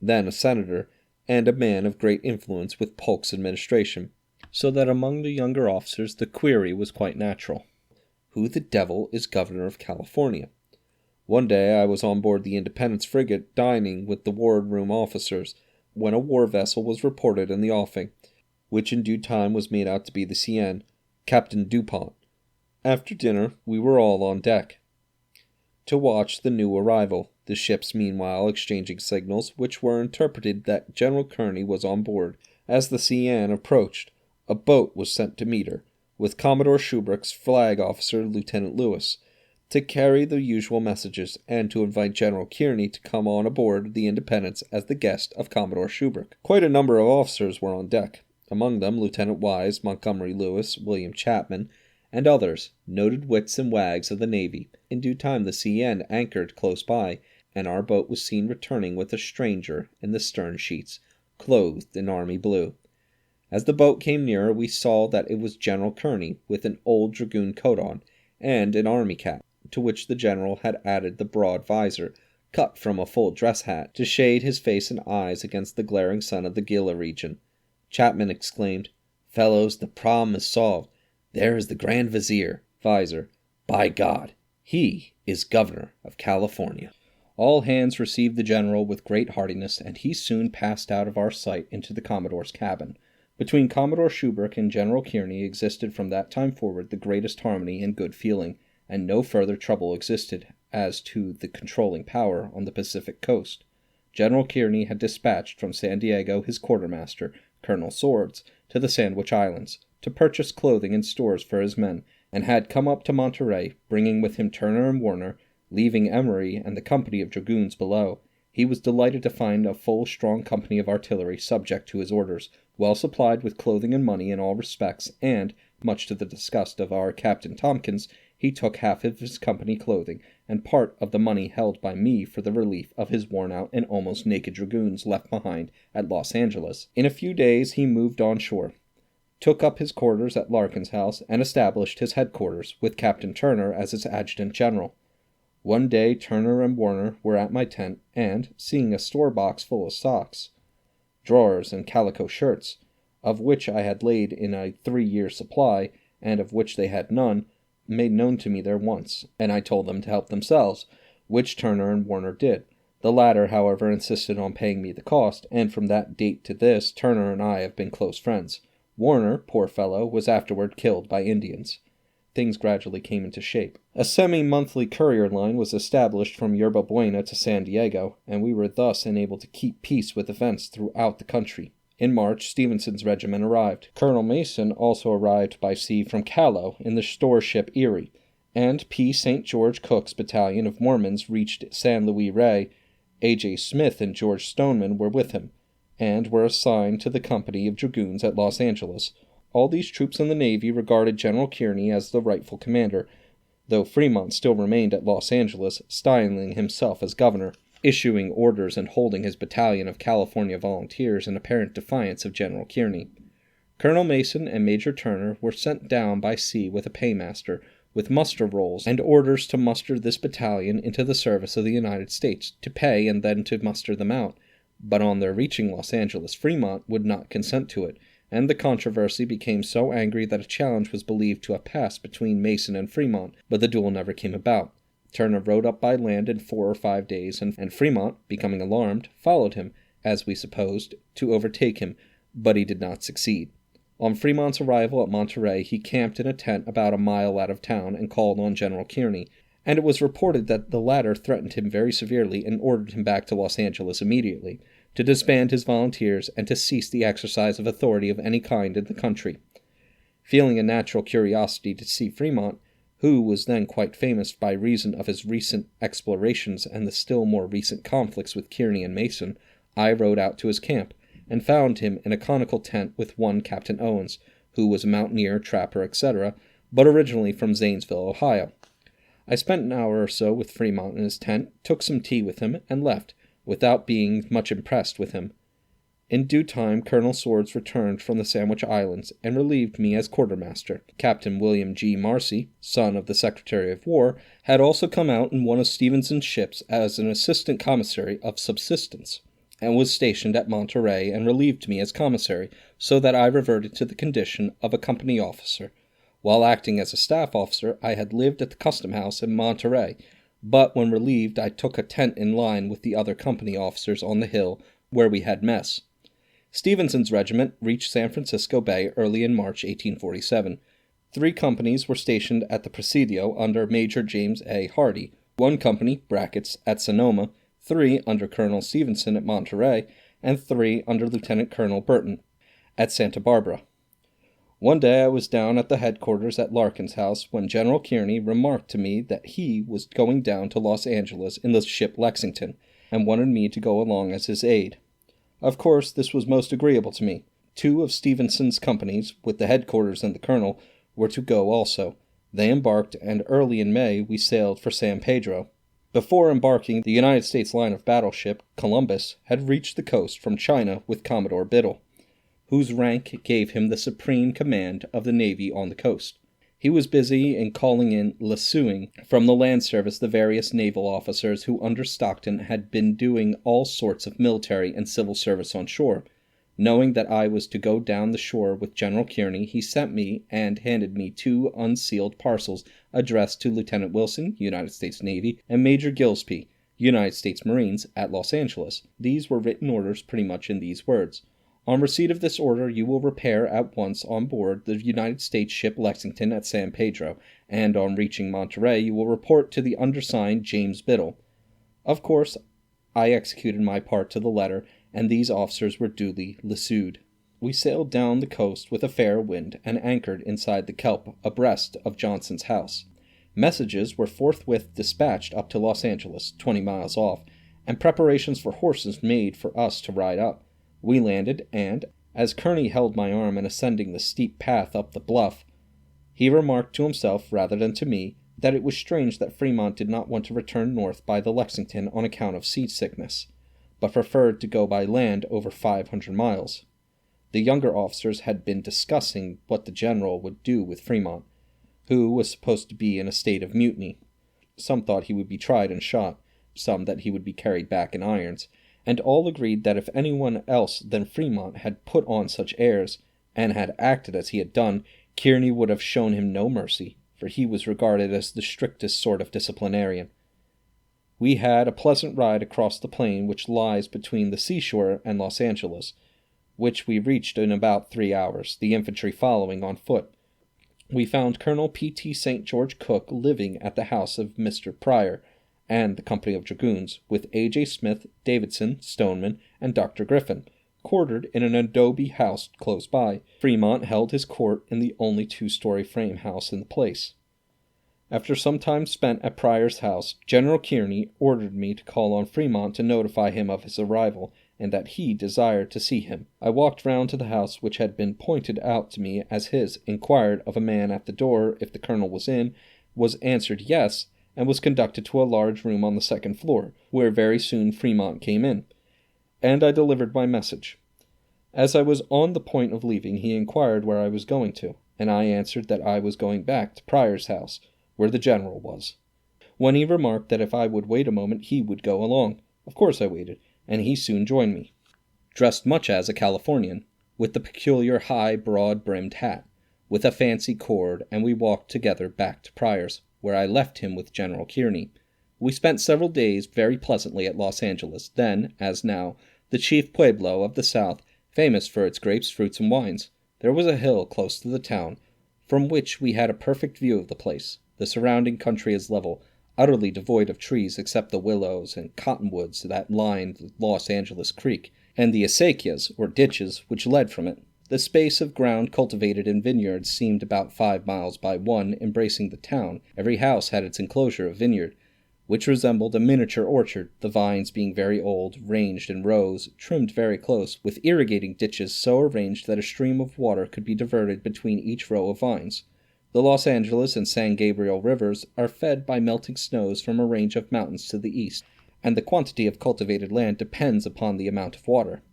then a senator, and a man of great influence with Polk's administration, so that among the younger officers the query was quite natural. Who the devil is Governor of California? One day I was on board the Independence frigate dining with the ward-room officers, when a war vessel was reported in the offing, which in due time was made out to be the Seine, Captain Dupont. After dinner we were all on deck to watch the new arrival, the ships meanwhile exchanging signals, which were interpreted that General Kearny was on board. As the Seine approached, a boat was sent to meet her, with Commodore Shubrick's flag officer, Lieutenant Lewis, to carry the usual messages, and to invite General Kearny to come on aboard the Independence as the guest of Commodore Shubrick. Quite a number of officers were on deck, among them Lieutenant Wise, Montgomery Lewis, William Chapman, and others, noted wits and wags of the Navy. In due time the Seine anchored close by, and our boat was seen returning with a stranger in the stern sheets, clothed in army blue. As the boat came nearer, we saw that it was General Kearny, with an old dragoon coat on, and an army cap, to which the general had added the broad visor, cut from a full dress hat, to shade his face and eyes against the glaring sun of the Gila region. Chapman exclaimed, "Fellows, the problem is solved. There is the Grand Vizier." Visor, "By God, he is Governor of California." All hands received the general with great heartiness, and he soon passed out of our sight into the Commodore's cabin. Between Commodore Shubrick and General Kearny existed from that time forward the greatest harmony and good feeling, and no further trouble existed as to the controlling power on the Pacific coast. General Kearny had dispatched from San Diego his quartermaster, Colonel Swords, to the Sandwich Islands, to purchase clothing and stores for his men, and had come up to Monterey, bringing with him Turner and Warner, leaving Emery and the company of dragoons below. He was delighted to find a full strong company of artillery subject to his orders, well supplied with clothing and money in all respects, and, much to the disgust of our Captain Tompkins, he took half of his company clothing, and part of the money held by me for the relief of his worn-out and almost naked dragoons left behind at Los Angeles. In a few days he moved on shore. took up his quarters at Larkin's house, and established his headquarters, with Captain Turner as his adjutant general. One day Turner and Warner were at my tent, and, seeing a store-box full of socks, drawers, and calico shirts, of which I had laid in a 3-year supply, and of which they had none, made known to me their wants, and I told them to help themselves, which Turner and Warner did. The latter, however, insisted on paying me the cost, and from that date to this, Turner and I have been close friends. Warner, poor fellow, was afterward killed by Indians. Things gradually came into shape. A semi-monthly courier line was established from Yerba Buena to San Diego, and we were thus enabled to keep peace with events throughout the country. In March, Stevenson's regiment arrived. Colonel Mason also arrived by sea from Callao in the store ship Erie, and P. St. George Cook's battalion of Mormons reached San Luis Rey. A.J. Smith and George Stoneman were with him, and were assigned to the company of dragoons at Los Angeles. All these troops in the Navy regarded General Kearny as the rightful commander, though Fremont still remained at Los Angeles, styling himself as governor, issuing orders and holding his battalion of California volunteers in apparent defiance of General Kearny. Colonel Mason and Major Turner were sent down by sea with a paymaster, with muster rolls, and orders to muster this battalion into the service of the United States, to pay and then to muster them out. But on their reaching Los Angeles, Fremont would not consent to it, and the controversy became so angry that a challenge was believed to have passed between Mason and Fremont, but the duel never came about. Turner rode up by land in 4 or 5 days, and Fremont, becoming alarmed, followed him, as we supposed, to overtake him, but he did not succeed. On Fremont's arrival at Monterey, he camped in a tent about a mile out of town and called on General Kearny, and it was reported that the latter threatened him very severely and ordered him back to Los Angeles immediately, to disband his volunteers and to cease the exercise of authority of any kind in the country. Feeling a natural curiosity to see Fremont, who was then quite famous by reason of his recent explorations and the still more recent conflicts with Kearny and Mason, I rode out to his camp, and found him in a conical tent with one Captain Owens, who was a mountaineer, trapper, etc., but originally from Zanesville, Ohio. I spent an hour or so with Fremont in his tent, took some tea with him, and left, without being much impressed with him. In due time, Colonel Swords returned from the Sandwich Islands, and relieved me as quartermaster. Captain William G. Marcy, son of the Secretary of War, had also come out in one of Stevenson's ships as an assistant commissary of subsistence, and was stationed at Monterey and relieved me as commissary, so that I reverted to the condition of a company officer. While acting as a staff officer, I had lived at the custom house in Monterey, but when relieved I took a tent in line with the other company officers on the hill where we had mess. Stevenson's regiment reached San Francisco Bay early in March 1847. 3 companies were stationed at the Presidio under Major James A. Hardy, 1 company (at Sonoma), 3 under Colonel Stevenson at Monterey, and 3 under Lieutenant Colonel Burton at Santa Barbara. One day I was down at the headquarters at Larkin's house when General Kearny remarked to me that he was going down to Los Angeles in the ship Lexington, and wanted me to go along as his aide. Of course, this was most agreeable to me. 2 of Stevenson's companies, with the headquarters and the colonel, were to go also. They embarked, and early in May we sailed for San Pedro. Before embarking, the United States line of battleship, Columbus, had reached the coast from China with Commodore Biddle, whose rank gave him the supreme command of the Navy on the coast. He was busy in calling in lassooing from the land service the various naval officers who under Stockton had been doing all sorts of military and civil service on shore. Knowing that I was to go down the shore with General Kearny, he sent me and handed me 2 unsealed parcels addressed to Lieutenant Wilson, United States Navy, and Major Gillespie, United States Marines, at Los Angeles. These were written orders pretty much in these words: On receipt of this order, you will repair at once on board the United States ship Lexington at San Pedro, and on reaching Monterey, you will report to the undersigned James Biddle. Of course, I executed my part to the letter, and these officers were duly lassooed. We sailed down the coast with a fair wind, and anchored inside the kelp abreast of Johnson's house. Messages were forthwith dispatched up to Los Angeles, 20 miles off, and preparations for horses made for us to ride up. We landed, and, as Kearny held my arm in ascending the steep path up the bluff, he remarked to himself rather than to me that it was strange that Fremont did not want to return north by the Lexington on account of seasickness, but preferred to go by land over 500 miles. The younger officers had been discussing what the general would do with Fremont, who was supposed to be in a state of mutiny. Some thought he would be tried and shot, some that he would be carried back in irons, and all agreed that if anyone else than Fremont had put on such airs, and had acted as he had done, Kearny would have shown him no mercy, for he was regarded as the strictest sort of disciplinarian. We had a pleasant ride across the plain which lies between the seashore and Los Angeles, which we reached in about 3 hours, the infantry following on foot. We found Colonel P.T. St. George Cook living at the house of Mr. Pryor and the company of dragoons, with A.J. Smith, Davidson, Stoneman, and Dr. Griffin, quartered in an adobe house close by. Fremont held his court in the only 2-story frame house in the place. After some time spent at Pryor's house, General Kearny ordered me to call on Fremont to notify him of his arrival, and that he desired to see him. I walked round to the house which had been pointed out to me as his, inquired of a man at the door if the colonel was in, was answered yes, and was conducted to a large room on the 2nd floor, where very soon Fremont came in, and I delivered my message. As I was on the point of leaving, he inquired where I was going to, and I answered that I was going back to Pryor's house, where the general was, when he remarked that if I would wait a moment he would go along. Of course I waited, and he soon joined me, dressed much as a Californian, with the peculiar high, broad-brimmed hat, with a fancy cord, and we walked together back to Pryor's, where I left him with General Kearny. We spent several days very pleasantly at Los Angeles, then, as now, the chief pueblo of the South, famous for its grapes, fruits, and wines. There was a hill close to the town, from which we had a perfect view of the place. The surrounding country is level, utterly devoid of trees except the willows and cottonwoods that lined the Los Angeles Creek, and the acequias, or ditches, which led from it. The space of ground cultivated in vineyards seemed about 5 miles by 1, embracing the town. Every house had its enclosure of vineyard, which resembled a miniature orchard, the vines being very old, ranged in rows, trimmed very close, with irrigating ditches so arranged that a stream of water could be diverted between each row of vines. The Los Angeles and San Gabriel rivers are fed by melting snows from a range of mountains to the east, and the quantity of cultivated land depends upon the amount of water.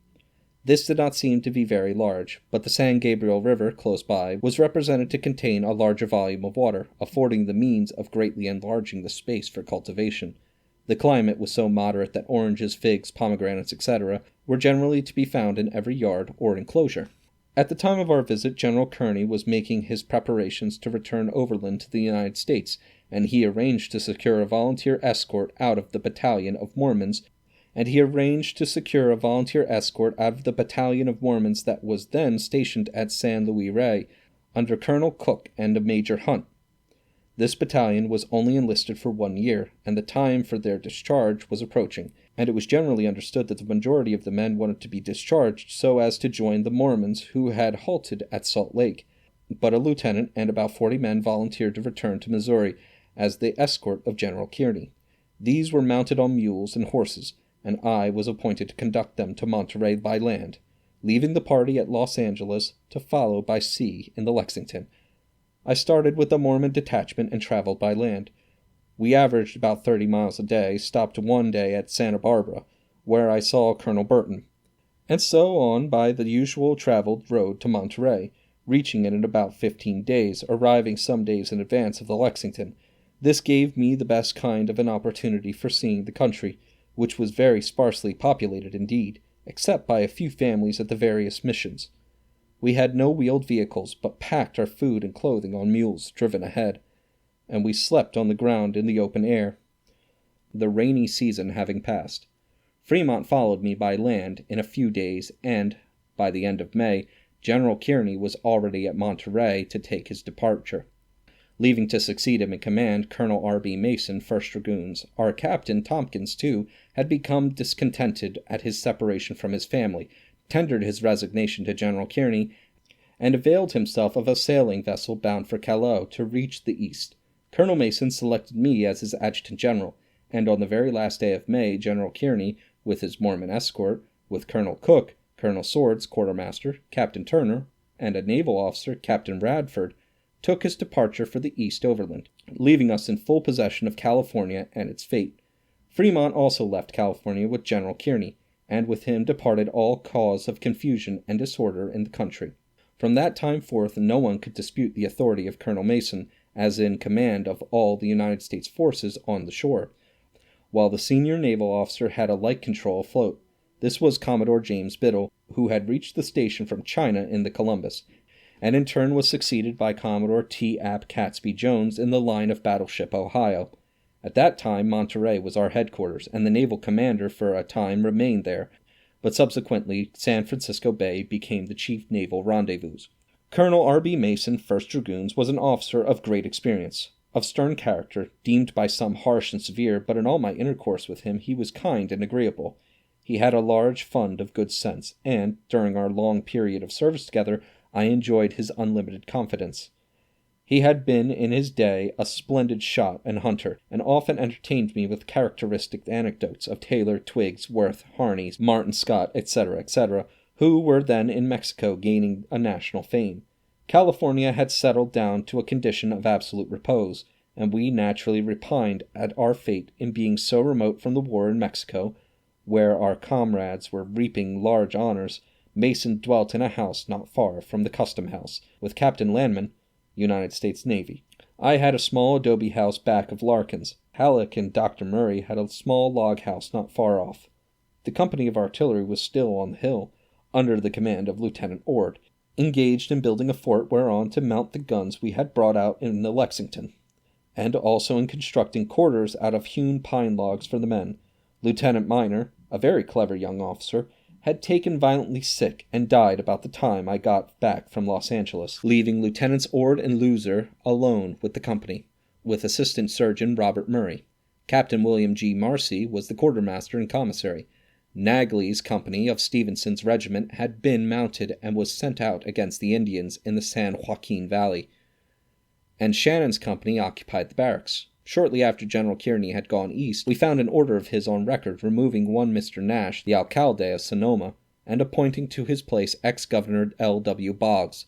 This did not seem to be very large, but the San Gabriel River, close by, was represented to contain a larger volume of water, affording the means of greatly enlarging the space for cultivation. The climate was so moderate that oranges, figs, pomegranates, etc., were generally to be found in every yard or enclosure. At the time of our visit, General Kearny was making his preparations to return overland to the United States, and he arranged to secure a volunteer escort out of the battalion of Mormons that was then stationed at San Luis Rey, under Colonel Cook and Major Hunt. This battalion was only enlisted for 1 year, and the time for their discharge was approaching, and it was generally understood that the majority of the men wanted to be discharged so as to join the Mormons who had halted at Salt Lake. But a lieutenant and about 40 men volunteered to return to Missouri as the escort of General Kearny. These were mounted on mules and horses, and I was appointed to conduct them to Monterey by land, leaving the party at Los Angeles to follow by sea in the Lexington. I started with the Mormon detachment and traveled by land. We averaged about 30 miles a day, stopped one day at Santa Barbara, where I saw Colonel Burton, and so on by the usual traveled road to Monterey, reaching it in about 15 days, arriving some days in advance of the Lexington. This gave me the best kind of an opportunity for seeing the country, which was very sparsely populated indeed, except by a few families at the various missions. We had no wheeled vehicles, but packed our food and clothing on mules driven ahead, and we slept on the ground in the open air, the rainy season having passed. Fremont followed me by land in a few days, and, by the end of May, General Kearny was already at Monterey to take his departure, leaving to succeed him in command Colonel R.B. Mason, 1st Dragoons. Our captain, Tompkins, too, had become discontented at his separation from his family, tendered his resignation to General Kearny, and availed himself of a sailing vessel bound for Callao to reach the east. Colonel Mason selected me as his adjutant general, and on the very last day of May, General Kearny, with his Mormon escort, with Colonel Cook, Colonel Swords, quartermaster, Captain Turner, and a naval officer, Captain Radford, took his departure for the east overland, leaving us in full possession of California and its fate. Fremont also left California with General Kearny, and with him departed all cause of confusion and disorder in the country. From that time forth no one could dispute the authority of Colonel Mason as in command of all the United States forces on the shore, while the senior naval officer had a like control afloat. This was Commodore James Biddle, who had reached the station from China in the Columbus, and in turn was succeeded by Commodore T. Ap Catesby Jones in the line of battleship Ohio. At that time Monterey was our headquarters, and the naval commander for a time remained there, but subsequently San Francisco Bay became the chief naval rendezvous. Colonel R.B. Mason, 1st Dragoons, was an officer of great experience, of stern character, deemed by some harsh and severe, but in all my intercourse with him he was kind and agreeable. He had a large fund of good sense, and, during our long period of service together, I enjoyed his unlimited confidence. He had been in his day a splendid shot and hunter, and often entertained me with characteristic anecdotes of Taylor, Twiggs, Worth, Harney, Martin Scott, etc., etc., who were then in Mexico gaining a national fame. California had settled down to a condition of absolute repose, and we naturally repined at our fate in being so remote from the war in Mexico, where our comrades were reaping large honors. Mason dwelt in a house not far from the Custom House, with Captain Landman, United States Navy. I had a small adobe house back of Larkin's. Halleck and Dr. Murray had a small log house not far off. The company of artillery was still on the hill, under the command of Lieutenant Ord, engaged in building a fort whereon to mount the guns we had brought out in the Lexington, and also in constructing quarters out of hewn pine logs for the men. Lieutenant Miner, a very clever young officer, had taken violently sick and died about the time I got back from Los Angeles, leaving Lieutenants Ord and Loser alone with the company, with Assistant Surgeon Robert Murray. Captain William G. Marcy was the quartermaster and commissary. Nagley's company of Stevenson's regiment had been mounted and was sent out against the Indians in the San Joaquin Valley, and Shannon's company occupied the barracks. Shortly after General Kearny had gone east, we found an order of his on record removing one Mr. Nash, the alcalde of Sonoma, and appointing to his place ex-Governor L. W. Boggs.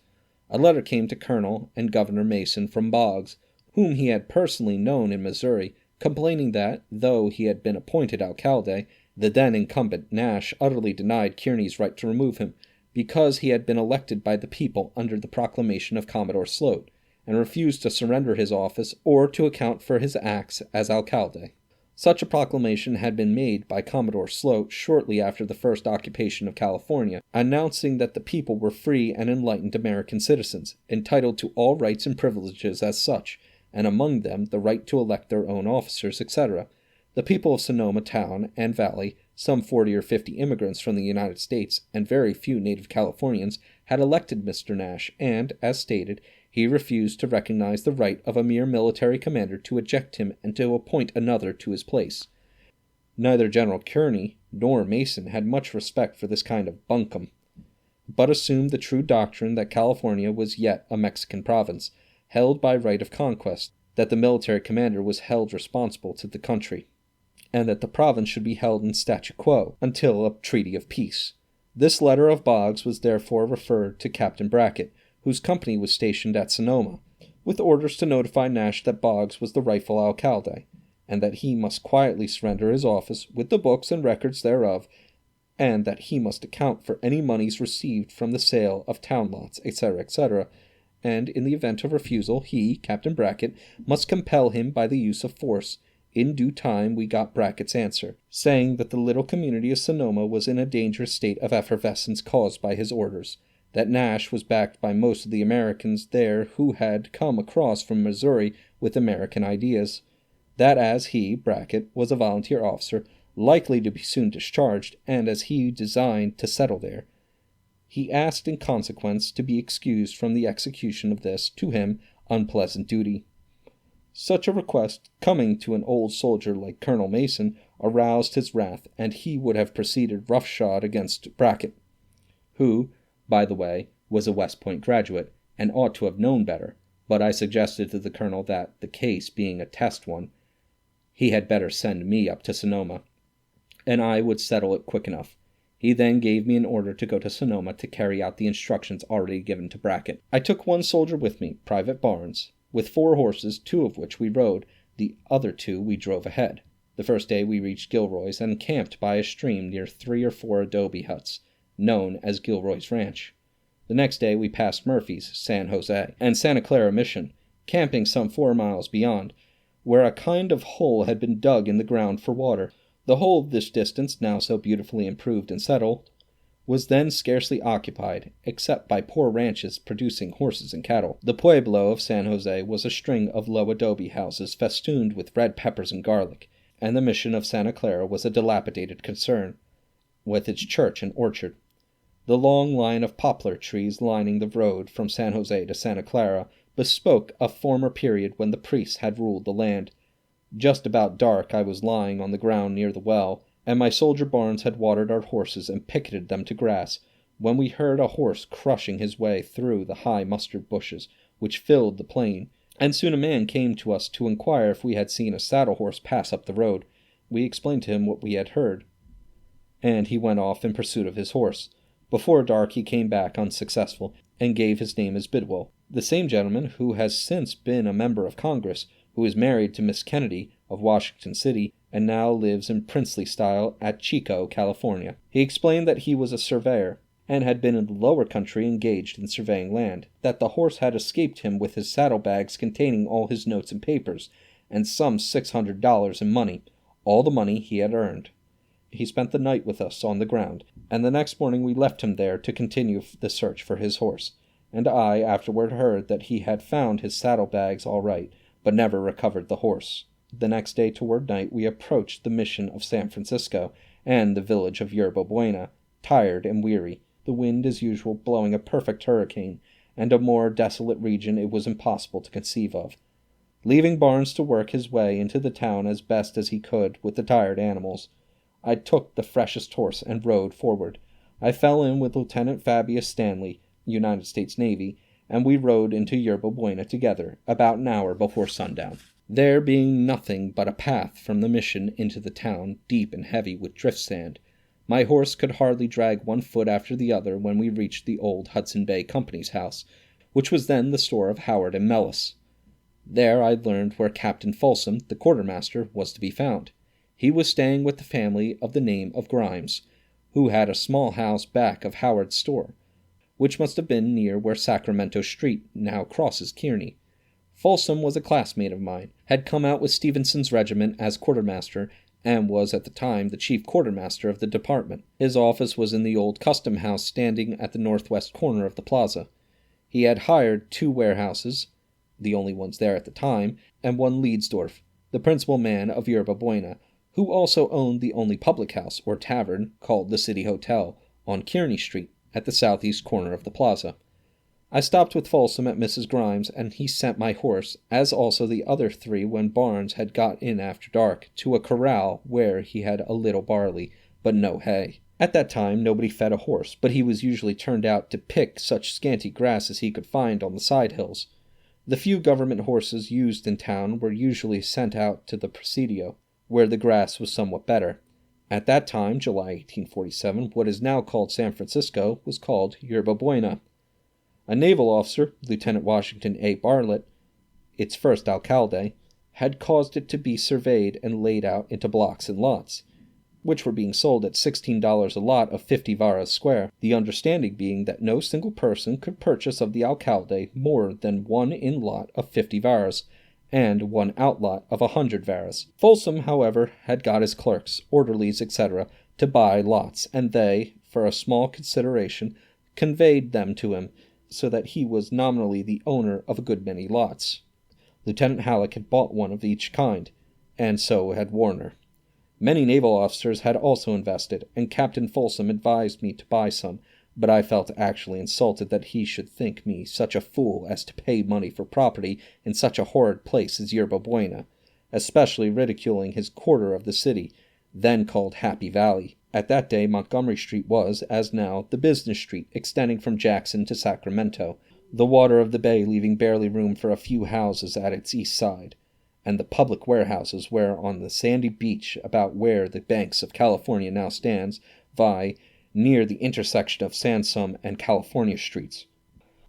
A letter came to Colonel and Governor Mason from Boggs, whom he had personally known in Missouri, complaining that, though he had been appointed alcalde, the then incumbent Nash utterly denied Kearny's right to remove him, because he had been elected by the people under the proclamation of Commodore Sloat, and refused to surrender his office or to account for his acts as alcalde. Such a proclamation had been made by Commodore Sloat shortly after the first occupation of California, announcing that the people were free and enlightened American citizens, entitled to all rights and privileges as such, and among them the right to elect their own officers, etc. The people of Sonoma town and valley, some 40 or 50 immigrants from the United States, and very few native Californians, had elected Mr. Nash, and, as stated, he refused to recognize the right of a mere military commander to eject him and to appoint another to his place. Neither General Kearny nor Mason had much respect for this kind of bunkum, but assumed the true doctrine that California was yet a Mexican province, held by right of conquest, that the military commander was held responsible to the country, and that the province should be held in statu quo until a treaty of peace. This letter of Boggs was therefore referred to Captain Brackett, whose company was stationed at Sonoma, with orders to notify Nash that Boggs was the rightful alcalde, and that he must quietly surrender his office with the books and records thereof, and that he must account for any moneys received from the sale of town lots, etc., etc., and in the event of refusal, he, Captain Brackett, must compel him by the use of force. In due time we got Brackett's answer, saying that the little community of Sonoma was in a dangerous state of effervescence caused by his orders, that Nash was backed by most of the Americans there who had come across from Missouri with American ideas, that as he, Brackett, was a volunteer officer, likely to be soon discharged, and as he designed to settle there, he asked in consequence to be excused from the execution of this, to him, unpleasant duty. Such a request, coming to an old soldier like Colonel Mason, aroused his wrath, and he would have proceeded roughshod against Brackett, who, by the way, was a West Point graduate, and ought to have known better, but I suggested to the colonel that, the case being a test one, he had better send me up to Sonoma, and I would settle it quick enough. He then gave me an order to go to Sonoma to carry out the instructions already given to Brackett. I took one soldier with me, Private Barnes, with 4 horses, 2 of which we rode, the other 2 we drove ahead. The first day we reached Gilroy's and camped by a stream near 3 or 4 adobe huts, known as Gilroy's Ranch. The next day we passed Murphy's, San Jose, and Santa Clara Mission, camping some 4 miles beyond, where a kind of hole had been dug in the ground for water. The whole of this distance, now so beautifully improved and settled, was then scarcely occupied, except by poor ranches producing horses and cattle. The pueblo of San Jose was a string of low adobe houses festooned with red peppers and garlic, and the mission of Santa Clara was a dilapidated concern, with its church and orchard. The long line of poplar trees lining the road from San Jose to Santa Clara bespoke a former period when the priests had ruled the land. Just about dark I was lying on the ground near the well, and my soldier Barnes had watered our horses and picketed them to grass, when we heard a horse crushing his way through the high mustard bushes, which filled the plain, and soon a man came to us to inquire if we had seen a saddle horse pass up the road. We explained to him what we had heard, and he went off in pursuit of his horse. Before dark he came back unsuccessful, and gave his name as Bidwell. The same gentleman, who has since been a member of Congress, who is married to Miss Kennedy, of Washington City, and now lives in princely style at Chico, California. He explained that he was a surveyor, and had been in the lower country engaged in surveying land, that the horse had escaped him with his saddlebags containing all his notes and papers, and some $600 in money, all the money he had earned. He spent the night with us on the ground, and the next morning we left him there to continue the search for his horse, and I afterward heard that he had found his saddlebags all right, but never recovered the horse. The next day toward night we approached the mission of San Francisco and the village of Yerba Buena, tired and weary, the wind as usual blowing a perfect hurricane, and a more desolate region it was impossible to conceive of. Leaving Barnes to work his way into the town as best as he could with the tired animals, I took the freshest horse and rode forward. I fell in with Lieutenant Fabius Stanley, United States Navy, and we rode into Yerba Buena together about an hour before sundown. There being nothing but a path from the mission into the town, deep and heavy with drift sand, my horse could hardly drag one foot after the other when we reached the old Hudson Bay Company's house, which was then the store of Howard and Mellis. There I learned where Captain Folsom, the quartermaster, was to be found. He was staying with the family of the name of Grimes, who had a small house back of Howard's store, which must have been near where Sacramento Street now crosses Kearny. Folsom was a classmate of mine, had come out with Stevenson's regiment as quartermaster, and was at the time the chief quartermaster of the department. His office was in the old custom house standing at the northwest corner of the plaza. He had hired 2 warehouses, the only ones there at the time, and 1 Leadsdorf, the principal man of Yerba Buena, who also owned the only public house or tavern, called the City Hotel, on Kearny Street, at the southeast corner of the plaza. I stopped with Folsom at Mrs. Grimes, and he sent my horse, as also the other 3 when Barnes had got in after dark, to a corral where he had a little barley, but no hay. At that time nobody fed a horse, but he was usually turned out to pick such scanty grass as he could find on the side hills. The few government horses used in town were usually sent out to the Presidio, where the grass was somewhat better. At that time, July 1847, what is now called San Francisco was called Yerba Buena. A naval officer, Lieutenant Washington A. Bartlett, its first alcalde, had caused it to be surveyed and laid out into blocks and lots, which were being sold at $16 a lot of 50 varas square, the understanding being that no single person could purchase of the alcalde more than 1 in-lot of 50 varas, and 1 outlot of 100 varas. Folsom, however, had got his clerks, orderlies, etc., to buy lots, and they, for a small consideration, conveyed them to him, so that he was nominally the owner of a good many lots. Lieutenant Halleck had bought 1 of each kind, and so had Warner. Many naval officers had also invested, and Captain Folsom advised me to buy some, but I felt actually insulted that he should think me such a fool as to pay money for property in such a horrid place as Yerba Buena, especially ridiculing his quarter of the city, then called Happy Valley. At that day Montgomery Street was, as now, the business street extending from Jackson to Sacramento, the water of the bay leaving barely room for a few houses at its east side, and the public warehouses were on the sandy beach about where the Banks of California now stands, near the intersection of Sansome and California Streets.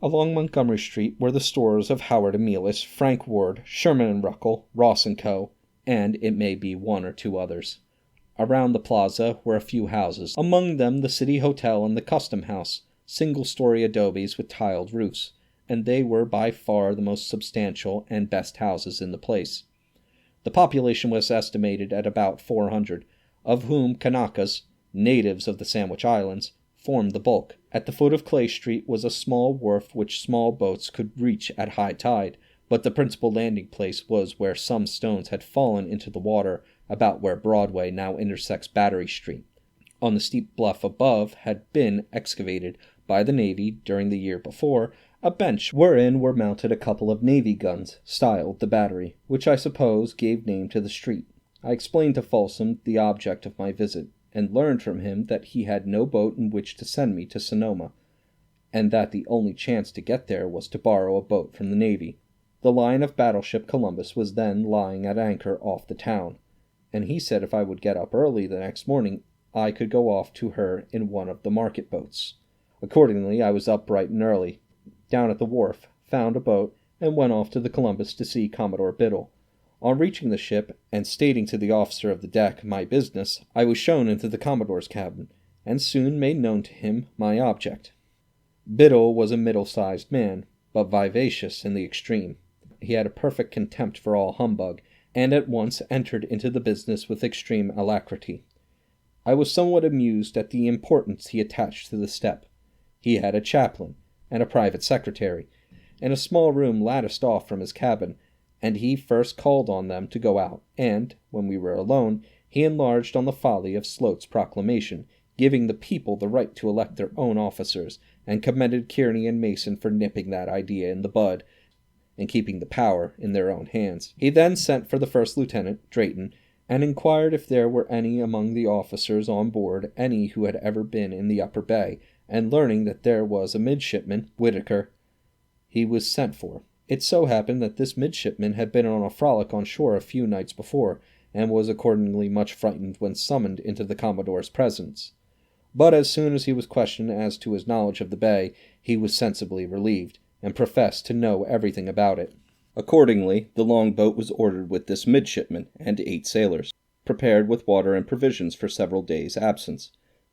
Along Montgomery Street were the stores of Howard and Mealis, Frank Ward, Sherman and Ruckle, Ross and Co., and it may be one or two others. Around the plaza were a few houses, among them the City Hotel and the Custom House, single-story adobes with tiled roofs, and they were by far the most substantial and best houses in the place. The population was estimated at about 400, of whom Kanakas, natives of the Sandwich Islands, formed the bulk. At the foot of Clay Street was a small wharf which small boats could reach at high tide, but the principal landing place was where some stones had fallen into the water, about where Broadway now intersects Battery Street. On the steep bluff above had been excavated by the Navy during the year before a bench wherein were mounted a couple of Navy guns, styled the Battery, which I suppose gave name to the street. I explained to Folsom the object of my visit, and learned from him that he had no boat in which to send me to Sonoma, and that the only chance to get there was to borrow a boat from the Navy. The line of battleship Columbus was then lying at anchor off the town, and he said if I would get up early the next morning, I could go off to her in one of the market boats. Accordingly, I was up bright and early, down at the wharf, found a boat, and went off to the Columbus to see Commodore Biddle. On reaching the ship, and stating to the officer of the deck my business, I was shown into the Commodore's cabin, and soon made known to him my object. Biddle was a middle-sized man, but vivacious in the extreme. He had a perfect contempt for all humbug, and at once entered into the business with extreme alacrity. I was somewhat amused at the importance he attached to the step. He had a chaplain, and a private secretary, and a small room latticed off from his cabin, and he first called on them to go out, and, when we were alone, he enlarged on the folly of Sloat's proclamation, giving the people the right to elect their own officers, and commended Kearny and Mason for nipping that idea in the bud, and keeping the power in their own hands. He then sent for the first lieutenant, Drayton, and inquired if there were any among the officers on board any who had ever been in the upper bay, and learning that there was a midshipman, Whitaker, he was sent for. It so happened that this midshipman had been on a frolic on shore a few nights before, and was accordingly much frightened when summoned into the Commodore's presence. But as soon as he was questioned as to his knowledge of the bay, he was sensibly relieved, and professed to know everything about it. Accordingly, the longboat was ordered with this midshipman and 8 sailors, prepared with water and provisions for several days' absence.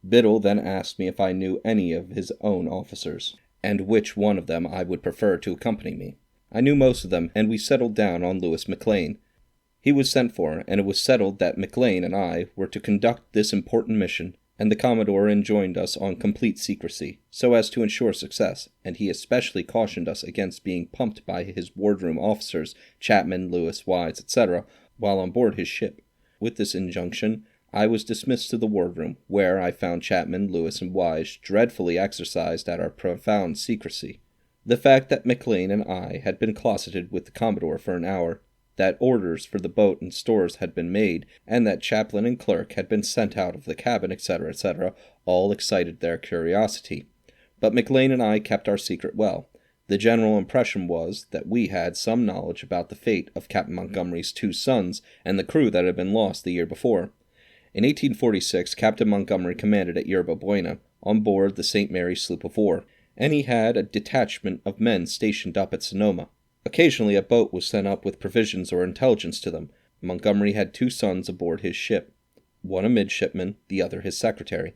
Biddle then asked me if I knew any of his own officers, and which one of them I would prefer to accompany me. I knew most of them, and we settled down on Lewis McLean. He was sent for, and it was settled that McLean and I were to conduct this important mission, and the Commodore enjoined us on complete secrecy, so as to ensure success, and he especially cautioned us against being pumped by his wardroom officers, Chapman, Lewis, Wise, etc., while on board his ship. With this injunction, I was dismissed to the wardroom, where I found Chapman, Lewis, and Wise dreadfully exercised at our profound secrecy. The fact that McLean and I had been closeted with the Commodore for an hour, that orders for the boat and stores had been made, and that chaplain and clerk had been sent out of the cabin, etc., etc., all excited their curiosity. But McLean and I kept our secret well. The general impression was that we had some knowledge about the fate of Captain Montgomery's 2 sons and the crew that had been lost the year before. In 1846, Captain Montgomery commanded at Yerba Buena, on board the St. Mary's sloop of war, and he had a detachment of men stationed up at Sonoma. Occasionally a boat was sent up with provisions or intelligence to them. Montgomery had 2 sons aboard his ship, one a midshipman, the other his secretary.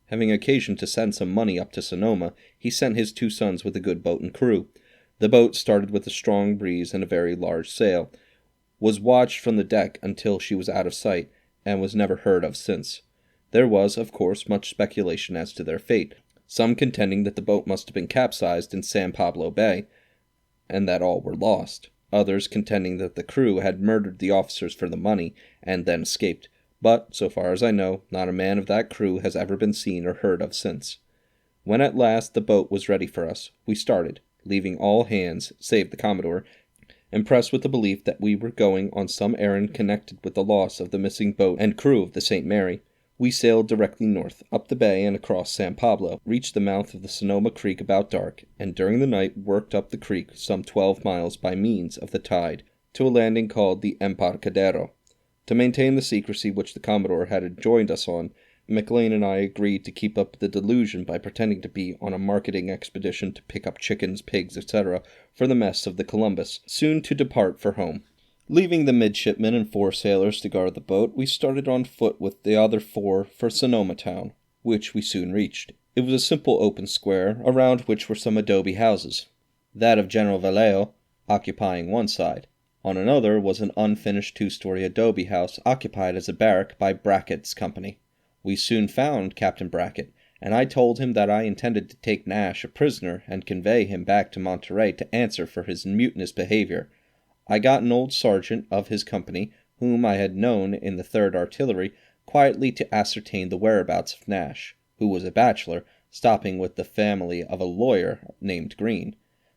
Having occasion to send some money up to Sonoma, he sent his 2 sons with a good boat and crew. The boat started with a strong breeze and a very large sail, was watched from the deck until she was out of sight, and was never heard of since. There was, of course, much speculation as to their fate, some contending that the boat must have been capsized in San Pablo Bay, and that all were lost, others contending that the crew had murdered the officers for the money, and then escaped, but, so far as I know, not a man of that crew has ever been seen or heard of since. When at last the boat was ready for us, we started, leaving all hands, save the Commodore, impressed with the belief that we were going on some errand connected with the loss of the missing boat and crew of the St. Mary. We sailed directly north, up the bay and across San Pablo, reached the mouth of the Sonoma Creek about dark, and during the night worked up the creek some 12 miles by means of the tide, to a landing called the Embarcadero. To maintain the secrecy which the Commodore had enjoined us on, McLean and I agreed to keep up the delusion by pretending to be on a marketing expedition to pick up chickens, pigs, etc., for the mess of the Columbus, soon to depart for home. Leaving the midshipmen and 4 sailors to guard the boat, we started on foot with the other 4 for Sonoma town, which we soon reached. It was a simple open square, around which were some adobe houses, that of General Vallejo occupying one side. On another was an unfinished 2-story adobe house occupied as a barrack by Brackett's company. We soon found Captain Brackett, and I told him that I intended to take Nash a prisoner and convey him back to Monterey to answer for his mutinous behavior. I got an old sergeant of his company, whom I had known in the 3rd Artillery, quietly to ascertain the whereabouts of Nash, who was a bachelor, stopping with the family of a lawyer named Green.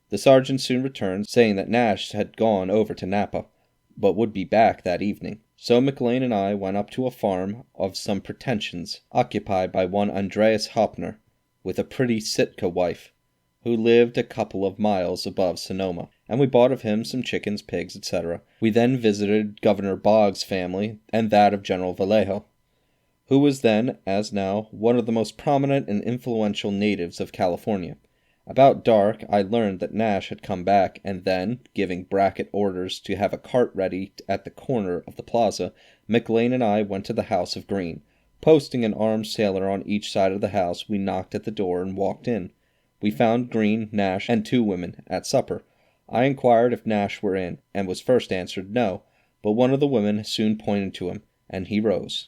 The sergeant soon returned, saying that Nash had gone over to Napa, but would be back that evening. So McLean and I went up to a farm of some pretensions, occupied by one Andreas Hoppner, with a pretty Sitka wife, who lived a couple of miles above Sonoma, and we bought of him some chickens, pigs, etc. We then visited Governor Boggs' family and that of General Vallejo, who was then, as now, one of the most prominent and influential natives of California. About dark, I learned that Nash had come back, and then, giving Brackett orders to have a cart ready at the corner of the plaza, McLean and I went to the house of Green. Posting an armed sailor on each side of the house, we knocked at the door and walked in. We found Green, Nash, and 2 women at supper. I inquired if Nash were in, and was first answered no, but one of the women soon pointed to him, and he rose.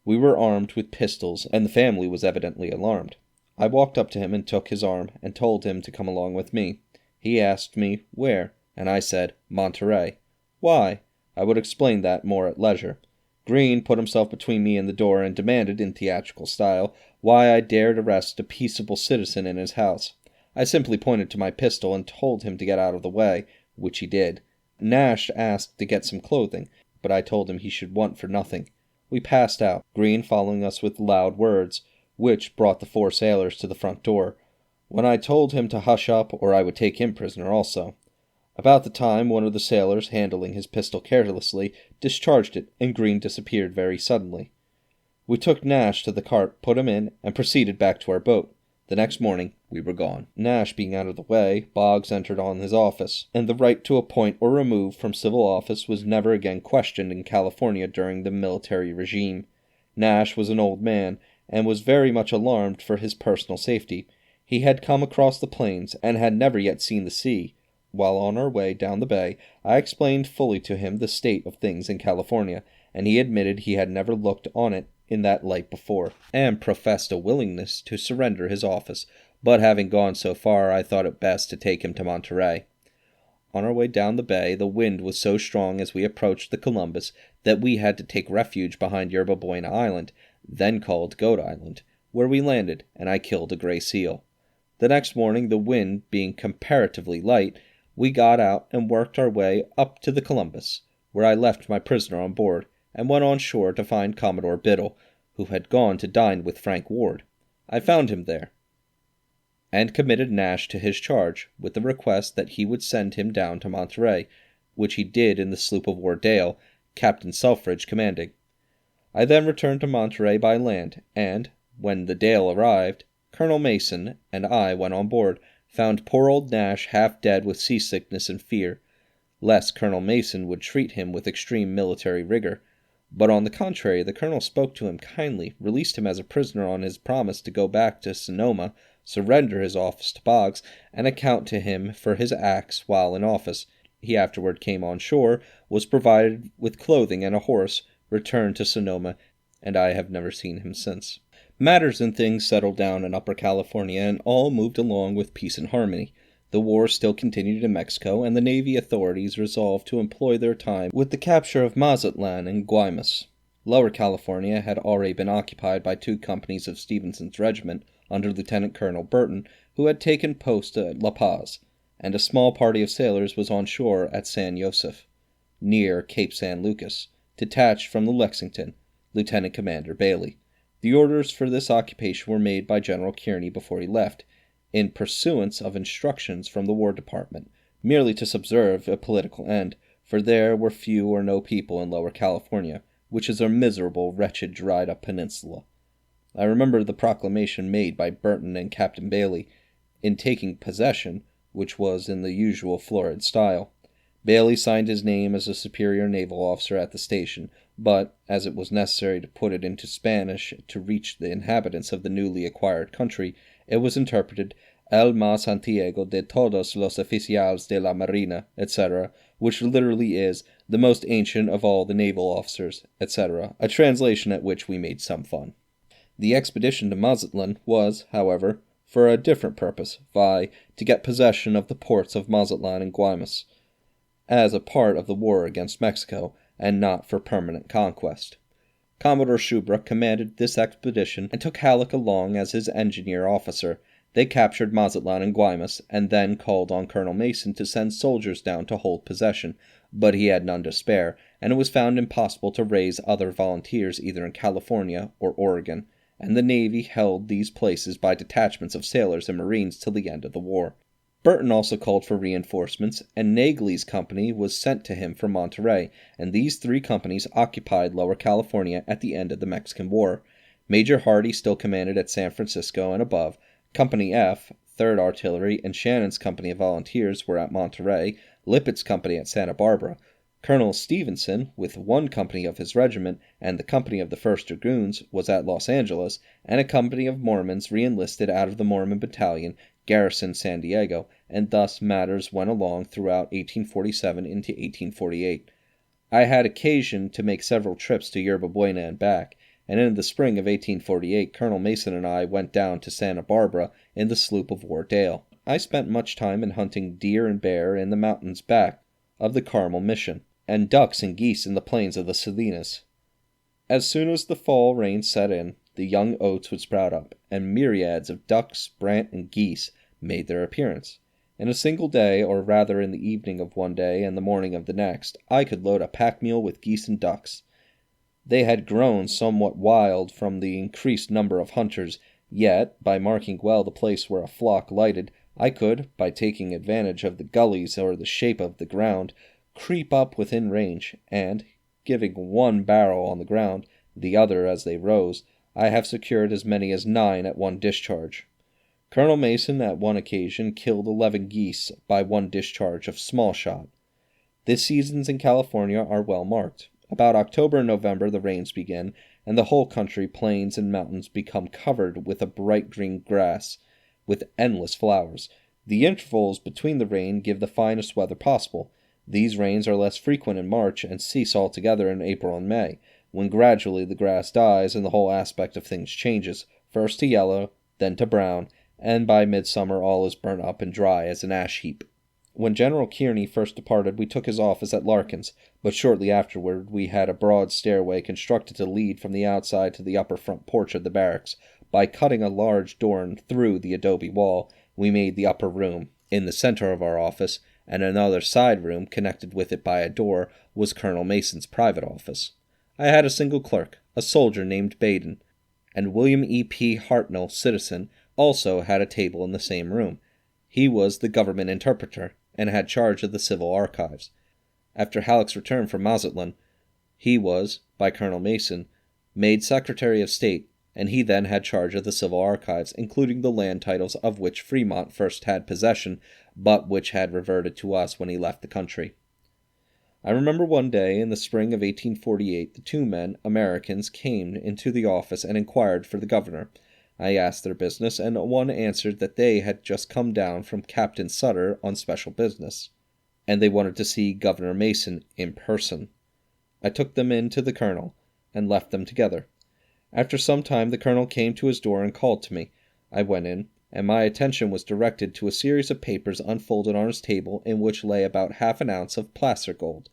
We were armed with pistols, and the family was evidently alarmed. I walked up to him and took his arm, and told him to come along with me. He asked me where, and I said, Monterey. Why? I would explain that more at leisure. Green put himself between me and the door, and demanded, in theatrical style, why I dared arrest a peaceable citizen in his house. I simply pointed to my pistol and told him to get out of the way, which he did. Nash asked to get some clothing, but I told him he should want for nothing. We passed out, Green following us with loud words, which brought the 4 sailors to the front door, when I told him to hush up or I would take him prisoner also. About the time one of the sailors, handling his pistol carelessly, discharged it, and Green disappeared very suddenly. We took Nash to the cart, put him in, and proceeded back to our boat. The next morning we were gone. Nash being out of the way, Boggs entered on his office, and the right to appoint or remove from civil office was never again questioned in California during the military regime. Nash was an old man, and was very much alarmed for his personal safety. He had come across the plains, and had never yet seen the sea. While on our way down the bay, I explained fully to him the state of things in California, and he admitted he had never looked on it in that light before, and professed a willingness to surrender his office, but having gone so far, I thought it best to take him to Monterey. On our way down the bay, the wind was so strong as we approached the Columbus that we had to take refuge behind Yerba Buena Island, then called Goat Island, where we landed, and I killed a gray seal. The next morning, the wind being comparatively light, we got out and worked our way up to the Columbus, where I left my prisoner on board, and went on shore to find Commodore Biddle, who had gone to dine with Frank Ward. I found him there, and committed Nash to his charge, with the request that he would send him down to Monterey, which he did in the sloop of war Dale, Captain Selfridge commanding. I then returned to Monterey by land, and, when the Dale arrived, Colonel Mason and I went on board, found poor old Nash half dead with seasickness and fear, lest Colonel Mason would treat him with extreme military rigor. But on the contrary, the colonel spoke to him kindly, released him as a prisoner on his promise to go back to Sonoma, surrender his office to Boggs, and account to him for his acts while in office. He afterward came on shore, was provided with clothing and a horse, returned to Sonoma, and I have never seen him since. Matters and things settled down in Upper California, and all moved along with peace and harmony. The war still continued in Mexico, and the Navy authorities resolved to employ their time with the capture of Mazatlan and Guaymas. Lower California had already been occupied by 2 companies of Stevenson's regiment under Lieutenant Colonel Burton, who had taken post at La Paz, and a small party of sailors was on shore at San Josef, near Cape San Lucas, detached from the Lexington, Lieutenant Commander Bailey. The orders for this occupation were made by General Kearney before he left, in pursuance of instructions from the War Department, merely to subserve a political end, for there were few or no people in Lower California, which is a miserable, wretched, dried-up peninsula. I remember the proclamation made by Burton and Captain Bailey in taking possession, which was in the usual florid style. Bailey signed his name as a superior naval officer at the station, but, as it was necessary to put it into Spanish to reach the inhabitants of the newly acquired country, it was interpreted El más antiguo de todos los oficiales de la Marina, etc., which literally is, the most ancient of all the naval officers, etc., a translation at which we made some fun. The expedition to Mazatlan was, however, for a different purpose, viz., to get possession of the ports of Mazatlan and Guaymas, as a part of the war against Mexico, and not for permanent conquest. Commodore Shubrick commanded this expedition and took Halleck along as his engineer officer. They captured Mazatlan and Guaymas, and then called on Colonel Mason to send soldiers down to hold possession, but he had none to spare, and it was found impossible to raise other volunteers either in California or Oregon, and the Navy held these places by detachments of sailors and Marines till the end of the war. Burton also called for reinforcements, and Nagley's company was sent to him from Monterey, and these three companies occupied Lower California at the end of the Mexican War. Major Hardy still commanded at San Francisco and above. Company F, 3rd Artillery, and Shannon's company of volunteers were at Monterey, Lippett's company at Santa Barbara. Colonel Stevenson, with one company of his regiment and the company of the 1st Dragoons, was at Los Angeles, and a company of Mormons re-enlisted out of the Mormon Battalion garrisoned San Diego, and thus matters went along throughout 1847 into 1848. I had occasion to make several trips to Yerba Buena and back, and in the spring of 1848 Colonel Mason and I went down to Santa Barbara in the sloop of war Dale. I spent much time in hunting deer and bear in the mountains back of the Carmel Mission, and ducks and geese in the plains of the Salinas. As soon as the fall rains set in, the young oats would sprout up, and myriads of ducks, brant, and geese made their appearance. In a single day, or rather in the evening of one day and the morning of the next, I could load a pack mule with geese and ducks. They had grown somewhat wild from the increased number of hunters, yet, by marking well the place where a flock lighted, I could, by taking advantage of the gullies or the shape of the ground, creep up within range, and, giving one barrel on the ground, the other as they rose, I have secured as many as 9 at one discharge. Colonel Mason at one occasion killed 11 geese by one discharge of small shot. The seasons in California are well marked. About October and November the rains begin, and the whole country, plains and mountains, become covered with a bright green grass, with endless flowers. The intervals between the rain give the finest weather possible. These rains are less frequent in March, and cease altogether in April and May, when gradually the grass dies and the whole aspect of things changes, first to yellow, then to brown, and by midsummer all is burnt up and dry as an ash heap. When General Kearney first departed, we took his office at Larkin's, but shortly afterward we had a broad stairway constructed to lead from the outside to the upper front porch of the barracks. By cutting a large door through the adobe wall, we made the upper room. In the center of our office, and another side room connected with it by a door, was Colonel Mason's private office. I had a single clerk, a soldier named Baden, and William E. P. Hartnell, citizen, also had a table in the same room. He was the government interpreter, and had charge of the civil archives. After Halleck's return from Mazatlan, he was, by Colonel Mason, made Secretary of State, and he then had charge of the civil archives, including the land titles of which Fremont first had possession, but which had reverted to us when he left the country. I remember one day in the spring of 1848 the 2 men, Americans, came into the office and inquired for the governor. I asked their business, and one answered that they had just come down from Captain Sutter on special business, and they wanted to see Governor Mason in person. I took them in to the colonel, and left them together. After some time the colonel came to his door and called to me. I went in, and my attention was directed to a series of papers unfolded on his table, in which lay about half an ounce of placer gold.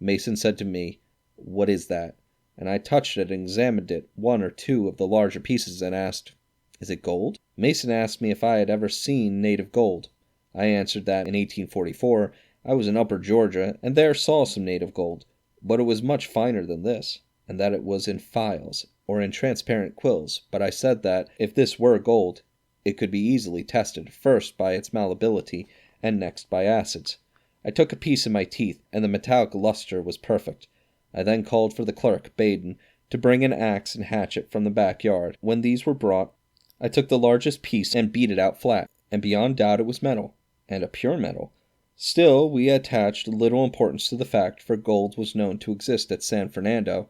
Mason said to me, "What is that?" And I touched it and examined it, 1 or 2 of the larger pieces, and asked, "Is it gold?" Mason asked me if I had ever seen native gold. I answered that in 1844 I was in Upper Georgia, and there saw some native gold, but it was much finer than this, and that it was in files, or in transparent quills, but I said that, if this were gold, it could be easily tested, first by its malleability, and next by acids. I took a piece in my teeth, and the metallic luster was perfect. I then called for the clerk, Baden, to bring an axe and hatchet from the backyard. When these were brought, I took the largest piece and beat it out flat, and beyond doubt it was metal, and a pure metal. Still, we attached little importance to the fact, for gold was known to exist at San Fernando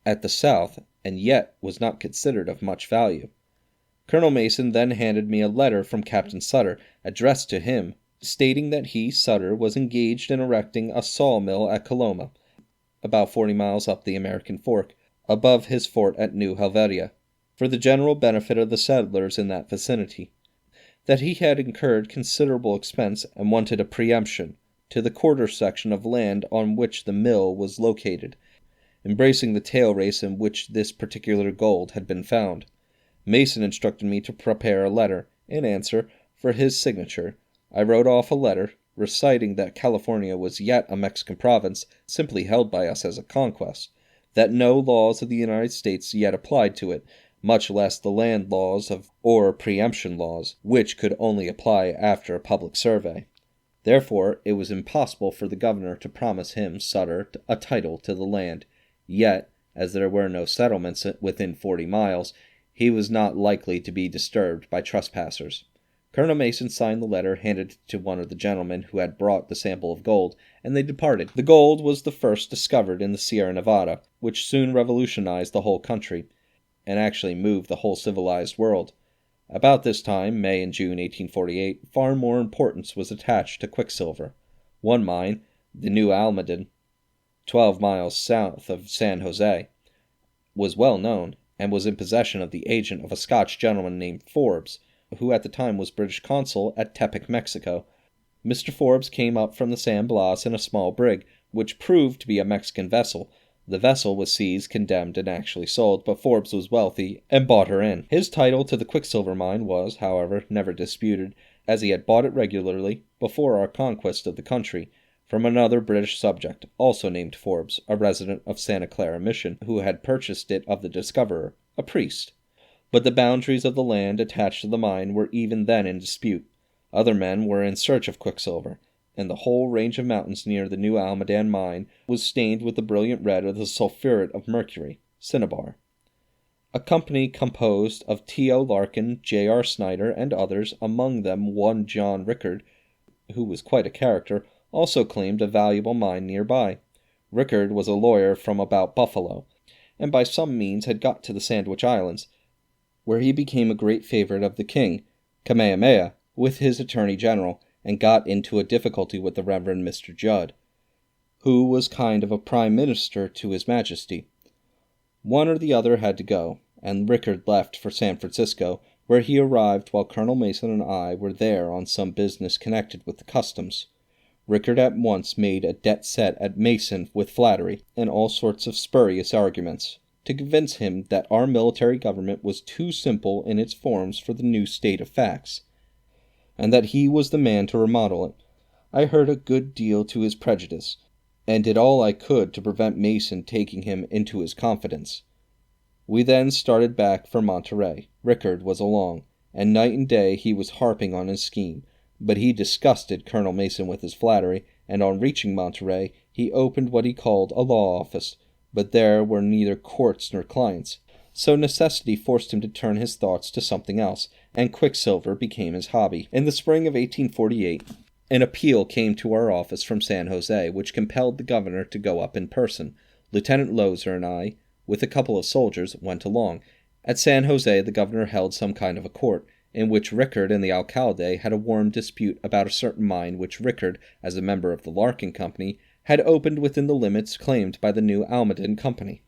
at the south, and yet was not considered of much value. Colonel Mason then handed me a letter from Captain Sutter, addressed to him, stating that he, Sutter, was engaged in erecting a sawmill at Coloma, about 40 miles up the American Fork, above his fort at New Helvetia, for the general benefit of the settlers in that vicinity; that he had incurred considerable expense and wanted a preemption to the quarter section of land on which the mill was located, embracing the tail race in which this particular gold had been found. Mason instructed me to prepare a letter, in answer, for his signature. I wrote off a letter, reciting that California was yet a Mexican province, simply held by us as a conquest, that no laws of the United States yet applied to it, much less the land laws or preemption laws, which could only apply after a public survey. Therefore, it was impossible for the governor to promise him, Sutter, a title to the land. Yet, as there were no settlements within 40 miles, he was not likely to be disturbed by trespassers. Colonel Mason signed the letter, handed it to one of the gentlemen who had brought the sample of gold, and they departed. The gold was the first discovered in the Sierra Nevada, which soon revolutionized the whole country, and actually moved the whole civilized world. About this time, May and June 1848, far more importance was attached to quicksilver. One mine, the New Almaden, 12 miles south of San Jose, was well known, and was in possession of the agent of a Scotch gentleman named Forbes, who at the time was British consul at Tepic, Mexico. Mr. Forbes came up from the San Blas in a small brig, which proved to be a Mexican vessel. The vessel was seized, condemned, and actually sold, but Forbes was wealthy and bought her in. His title to the quicksilver mine was, however, never disputed, as he had bought it regularly, before our conquest of the country, from another British subject, also named Forbes, a resident of Santa Clara Mission, who had purchased it of the discoverer, a priest. But the boundaries of the land attached to the mine were even then in dispute. Other men were in search of quicksilver, and the whole range of mountains near the New Almaden mine was stained with the brilliant red of the sulphuret of mercury, cinnabar. A company composed of T.O. Larkin, J.R. Snyder, and others, among them one John Rickard, who was quite a character, also claimed a valuable mine nearby. Rickard was a lawyer from about Buffalo, and by some means had got to the Sandwich Islands, where he became a great favorite of the king, Kamehameha, with his attorney general, and got into a difficulty with the Reverend Mr. Judd, who was kind of a prime minister to his majesty. One or the other had to go, and Rickard left for San Francisco, where he arrived while Colonel Mason and I were there on some business connected with the customs. Rickard at once made a dead set at Mason with flattery and all sorts of spurious arguments, to convince him that our military government was too simple in its forms for the new state of facts, and that he was the man to remodel it. I heard a good deal to his prejudice, and did all I could to prevent Mason taking him into his confidence. We then started back for Monterey. Rickard was along, and night and day he was harping on his scheme, but he disgusted Colonel Mason with his flattery, and on reaching Monterey, he opened what he called a law office, but there were neither courts nor clients, so necessity forced him to turn his thoughts to something else, and quicksilver became his hobby. In the spring of 1848, an appeal came to our office from San Jose, which compelled the governor to go up in person. Lieutenant Lozer and I, with a couple of soldiers, went along. At San Jose, the governor held some kind of a court, in which Rickard and the alcalde had a warm dispute about a certain mine which Rickard, as a member of the Larkin Company, had opened within the limits claimed by the New Almaden Company.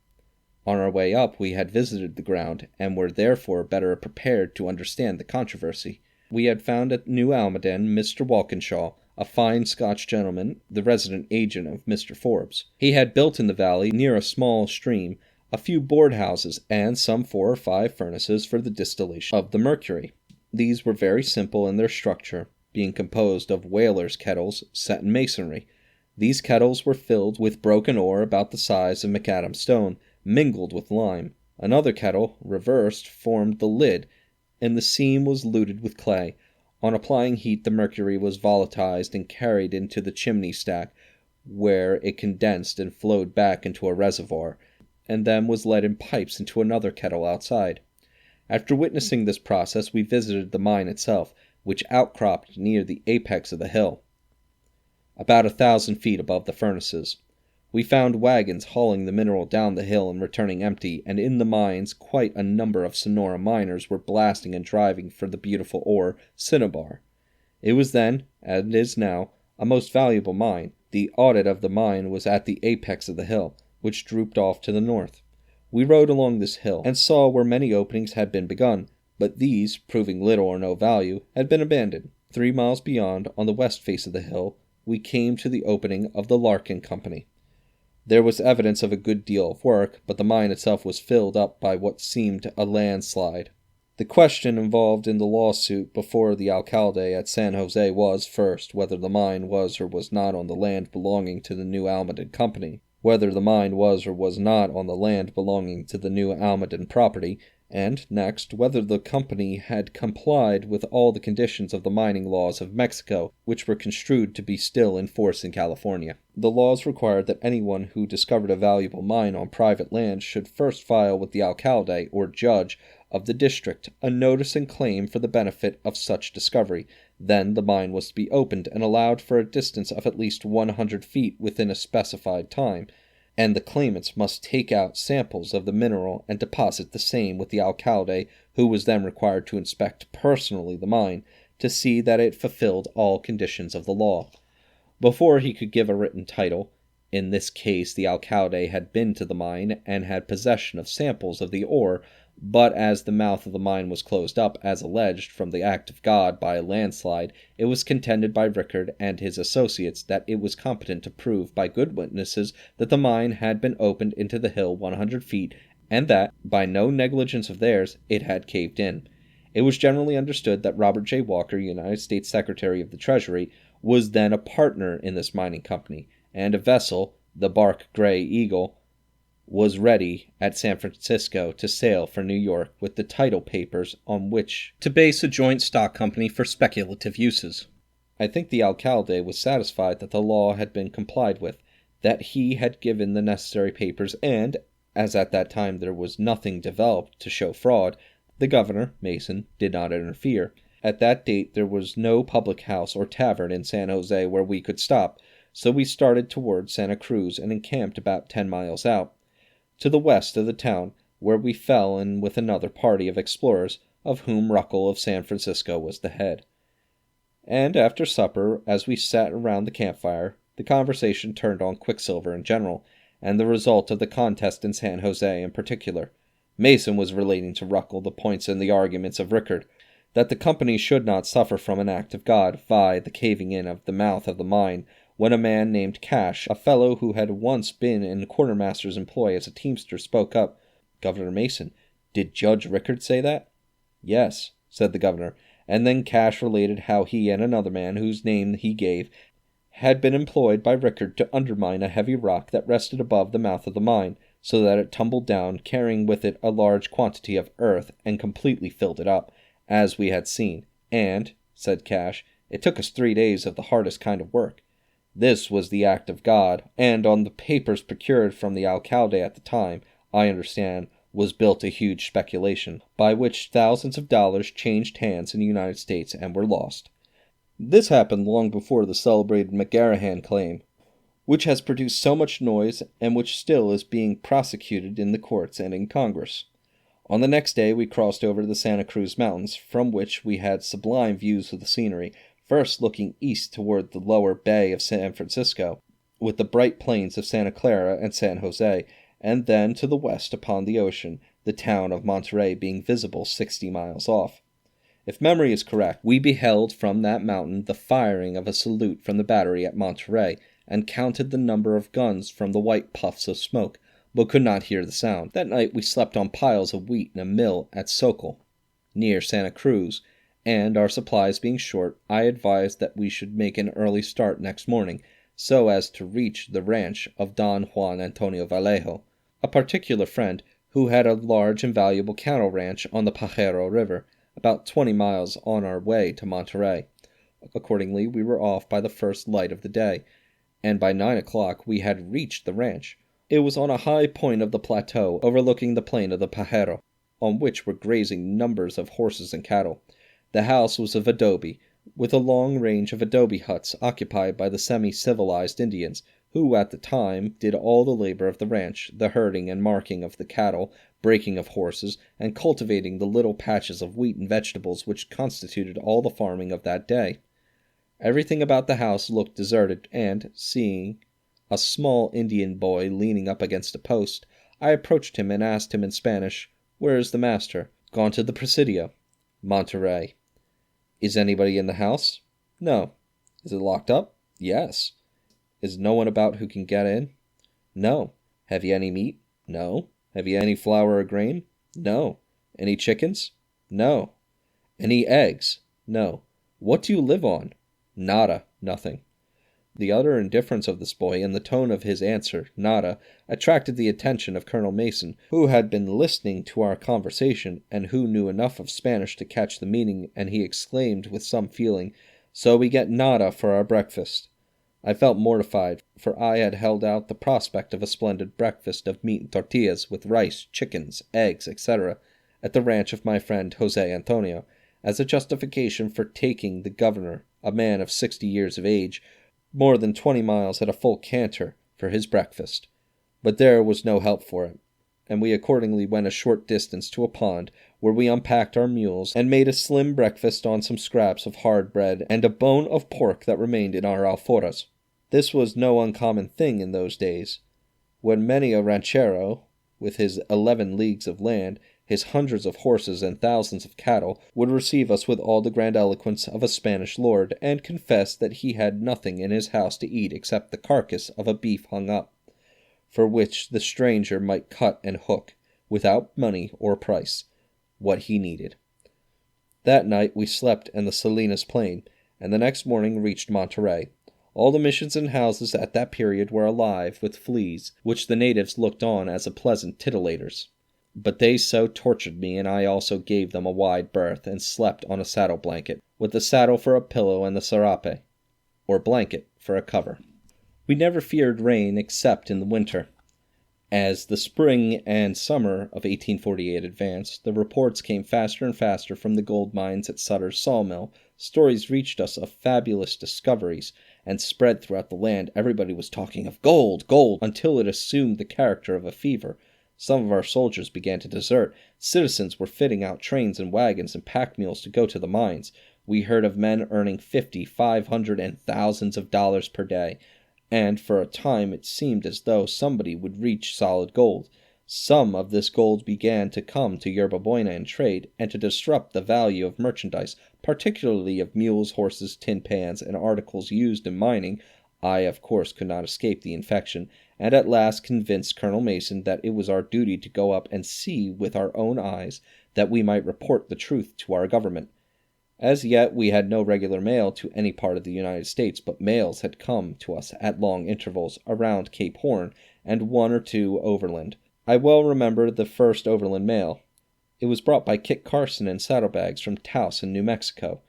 On our way up we had visited the ground, and were therefore better prepared to understand the controversy. We had found at New Almaden Mr. Walkinshaw, a fine Scotch gentleman, the resident agent of Mr. Forbes. He had built in the valley, near a small stream, a few board houses, and some 4 or 5 furnaces for the distillation of the mercury. These were very simple in their structure, being composed of whalers' kettles set in masonry. These kettles were filled with broken ore about the size of macadam stone, mingled with lime. Another kettle, reversed, formed the lid, and the seam was luted with clay. On applying heat, the mercury was volatilized and carried into the chimney stack, where it condensed and flowed back into a reservoir, and then was led in pipes into another kettle outside. After witnessing this process, we visited the mine itself, which outcropped near the apex of the hill. about 1,000 feet above the furnaces. We found wagons hauling the mineral down the hill and returning empty, and in the mines quite a number of Sonora miners were blasting and driving for the beautiful ore, cinnabar. It was then, and is now, a most valuable mine. The audit of the mine was at the apex of the hill, which drooped off to the north. We rode along this hill, and saw where many openings had been begun, but these, proving little or no value, had been abandoned. 3 miles beyond, on the west face of the hill, we came to the opening of the Larkin Company. There was evidence of a good deal of work, but the mine itself was filled up by what seemed a landslide. The question involved in the lawsuit before the alcalde at San Jose was, first, whether the mine was or was not on the land belonging to the New Almaden Company, whether the mine was or was not on the land belonging to the New Almaden property, and, next, whether the company had complied with all the conditions of the mining laws of Mexico, which were construed to be still in force in California. The laws required that anyone who discovered a valuable mine on private land should first file with the alcalde, or judge, of the district, a notice and claim for the benefit of such discovery. Then the mine was to be opened and allowed for a distance of at least 100 feet within a specified time, and the claimants must take out samples of the mineral and deposit the same with the alcalde, who was then required to inspect personally the mine, to see that it fulfilled all conditions of the law. Before he could give a written title, in this case the alcalde had been to the mine and had possession of samples of the ore, but as the mouth of the mine was closed up, as alleged, from the act of God by a landslide, it was contended by Rickard and his associates that it was competent to prove by good witnesses that the mine had been opened into the hill 100 feet, and that, by no negligence of theirs, it had caved in. It was generally understood that Robert J. Walker, United States Secretary of the Treasury, was then a partner in this mining company, and a vessel, the bark Gray Eagle, was ready at San Francisco to sail for New York with the title papers on which to base a joint stock company for speculative uses. I think the alcalde was satisfied that the law had been complied with, that he had given the necessary papers, and, as at that time there was nothing developed to show fraud, the governor, Mason, did not interfere. At that date there was no public house or tavern in San Jose where we could stop, so we started toward Santa Cruz and encamped about 10 miles out, to the west of the town, where we fell in with another party of explorers, of whom Ruckle of San Francisco was the head. And after supper, as we sat around the campfire, the conversation turned on Quicksilver in general, and the result of the contest in San Jose in particular. Mason was relating to Ruckle the points in the arguments of Rickard, that the company should not suffer from an act of God, viz. The caving in of the mouth of the mine, when a man named Cash, a fellow who had once been in the quartermaster's employ as a teamster, spoke up. "Governor Mason, did Judge Rickard say that?" "Yes," said the governor, and then Cash related how he and another man, whose name he gave, had been employed by Rickard to undermine a heavy rock that rested above the mouth of the mine, so that it tumbled down, carrying with it a large quantity of earth, and completely filled it up, as we had seen. "And," said Cash, "it took us 3 days of the hardest kind of work." This was the act of God, and on the papers procured from the alcalde at the time, I understand, was built a huge speculation, by which thousands of dollars changed hands in the United States and were lost. This happened long before the celebrated McGarahan claim, which has produced so much noise and which still is being prosecuted in the courts and in Congress. On the next day we crossed over to the Santa Cruz Mountains, from which we had sublime views of the scenery, first looking east toward the lower bay of San Francisco, with the bright plains of Santa Clara and San Jose, and then to the west upon the ocean, the town of Monterey being visible 60 miles off. If memory is correct, we beheld from that mountain the firing of a salute from the battery at Monterey, and counted the number of guns from the white puffs of smoke, but could not hear the sound. That night we slept on piles of wheat in a mill at Sokol, near Santa Cruz, and our supplies being short, I advised that we should make an early start next morning, so as to reach the ranch of Don Juan Antonio Vallejo, a particular friend who had a large and valuable cattle ranch on the Pajero River, about 20 miles on our way to Monterey. Accordingly, we were off by the first light of the day, and by 9 o'clock we had reached the ranch. It was on a high point of the plateau, overlooking the plain of the Pajero, on which were grazing numbers of horses and cattle. The house was of adobe, with a long range of adobe huts occupied by the semi-civilized Indians, who at the time did all the labor of the ranch, the herding and marking of the cattle, breaking of horses, and cultivating the little patches of wheat and vegetables which constituted all the farming of that day. Everything about the house looked deserted, and, seeing a small Indian boy leaning up against a post, I approached him and asked him in Spanish, "Where is the master?" "Gone to the Presidio." "Monterey." "Is anybody in the house?" "No." "Is it locked up?" "Yes." "Is no one about who can get in?" "No." "Have you any meat?" "No." "Have you any flour or grain?" "No." "Any chickens?" "No." "Any eggs?" "No." "What do you live on?" "Nada," nothing. The utter indifference of this boy and the tone of his answer, "Nada," attracted the attention of Colonel Mason, who had been listening to our conversation, and who knew enough of Spanish to catch the meaning, and he exclaimed with some feeling, "So we get nada for our breakfast." I felt mortified, for I had held out the prospect of a splendid breakfast of meat and tortillas, with rice, chickens, eggs, etc., at the ranch of my friend Jose Antonio, as a justification for taking the governor, a man of 60 years of age, more than 20 miles at a full canter for his breakfast. But there was no help for it, and we accordingly went a short distance to a pond, where we unpacked our mules and made a slim breakfast on some scraps of hard bread and a bone of pork that remained in our alforjas. This was no uncommon thing in those days, when many a ranchero, with his 11 leagues of land, his hundreds of horses and thousands of cattle, would receive us with all the grandiloquence of a Spanish lord, and confess that he had nothing in his house to eat except the carcass of a beef hung up, for which the stranger might cut and hook, without money or price, what he needed. That night we slept in the Salinas plain, and the next morning reached Monterey. All the missions and houses at that period were alive with fleas, which the natives looked on as a pleasant titilators. But they so tortured me, and I also gave them a wide berth, and slept on a saddle blanket, with the saddle for a pillow and the serape, or blanket, for a cover. We never feared rain except in the winter. As the spring and summer of 1848 advanced, the reports came faster and faster from the gold mines at Sutter's sawmill. Stories reached us of fabulous discoveries, and spread throughout the land. Everybody was talking of gold, gold, until it assumed the character of a fever. Some of our soldiers began to desert. Citizens were fitting out trains and wagons and pack mules to go to the mines. We heard of men earning $50, $500, and thousands of dollars per day, and for a time it seemed as though somebody would reach solid gold. Some of this gold began to come to Yerba Buena in trade, and to disrupt the value of merchandise, particularly of mules, horses, tin pans, and articles used in mining. I, of course, could not escape the infection, and at last convinced Colonel Mason that it was our duty to go up and see with our own eyes, that we might report the truth to our government. As yet we had no regular mail to any part of the United States, but mails had come to us at long intervals around Cape Horn, and one or two overland. I well remember the first overland mail. It was brought by Kit Carson in saddlebags from Taos in New Mexico.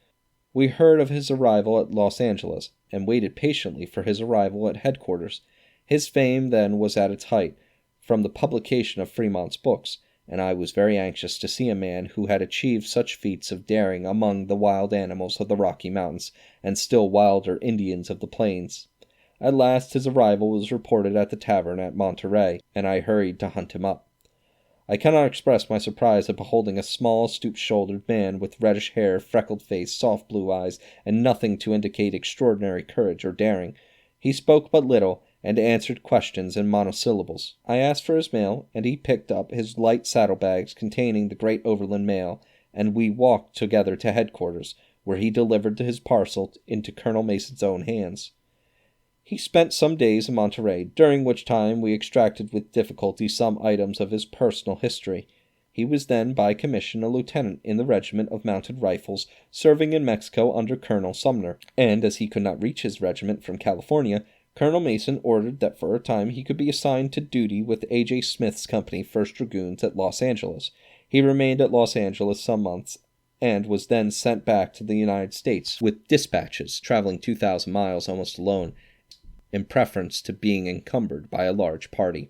We heard of his arrival at Los Angeles, and waited patiently for his arrival at headquarters. His fame then was at its height, from the publication of Fremont's books, and I was very anxious to see a man who had achieved such feats of daring among the wild animals of the Rocky Mountains, and still wilder Indians of the plains. At last his arrival was reported at the tavern at Monterey, and I hurried to hunt him up. I cannot express my surprise at beholding a small, stoop-shouldered man with reddish hair, freckled face, soft blue eyes, and nothing to indicate extraordinary courage or daring. He spoke but little, and answered questions in monosyllables. I asked for his mail, and he picked up his light saddlebags containing the great overland mail, and we walked together to headquarters, where he delivered his parcel into Colonel Mason's own hands. He spent some days in Monterey, during which time we extracted with difficulty some items of his personal history. He was then by commission a lieutenant in the regiment of mounted rifles, serving in Mexico under Colonel Sumner, and as he could not reach his regiment from California, Colonel Mason ordered that for a time he could be assigned to duty with A.J. Smith's company, 1st Dragoons, at Los Angeles. He remained at Los Angeles some months, and was then sent back to the United States with dispatches, traveling 2,000 miles almost alone, in preference to being encumbered by a large party.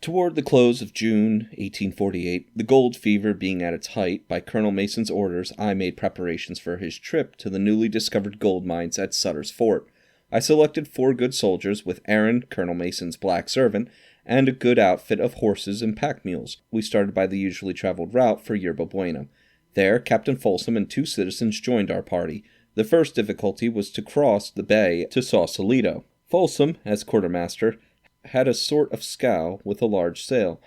Toward the close of June 1848, the gold fever being at its height, by Colonel Mason's orders, I made preparations for his trip to the newly discovered gold mines at Sutter's Fort. I selected 4 good soldiers, with Aaron, Colonel Mason's black servant, and a good outfit of horses and pack mules. We started by the usually traveled route for Yerba Buena. There, Captain Folsom and 2 citizens joined our party. The first difficulty was to cross the bay to Sausalito. Folsom, as quartermaster, had a sort of scow with a large sail,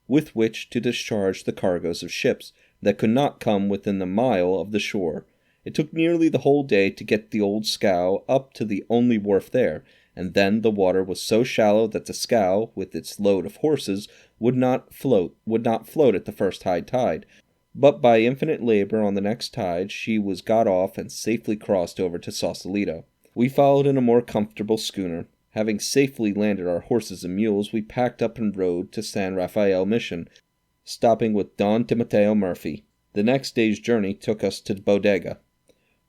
with which to discharge the cargoes of ships that could not come within a mile of the shore. It took nearly the whole day to get the old scow up to the only wharf there, and then the water was so shallow that the scow, with its load of horses, would not float at the first high tide. But by infinite labor on the next tide she was got off and safely crossed over to Sausalito. We followed in a more comfortable schooner. Having safely landed our horses and mules, we packed up and rode to San Rafael Mission, stopping with Don Timoteo Murphy. The next day's journey took us to Bodega,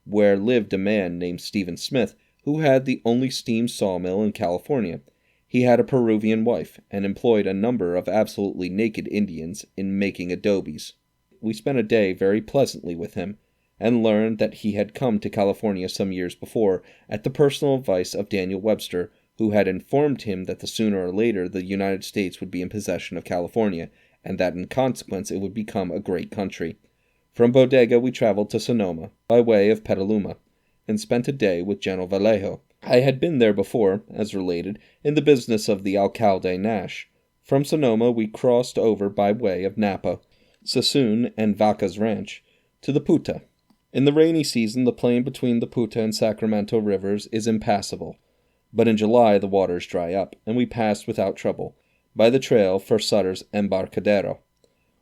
where lived a man named Stephen Smith, who had the only steam sawmill in California. He had a Peruvian wife, and employed a number of absolutely naked Indians in making adobes. We spent a day very pleasantly with him, and learned that he had come to California some years before, at the personal advice of Daniel Webster, who had informed him that sooner or later the United States would be in possession of California, and that in consequence it would become a great country. From Bodega we traveled to Sonoma, by way of Petaluma, and spent a day with General Vallejo. I had been there before, as related, in the business of the alcalde Nash. From Sonoma we crossed over by way of Napa, Sassoon, and Vaca's Ranch, to the Puta. In the rainy season the plain between the Puta and Sacramento rivers is impassable, but in July the waters dry up, and we passed without trouble by the trail for Sutter's Embarcadero.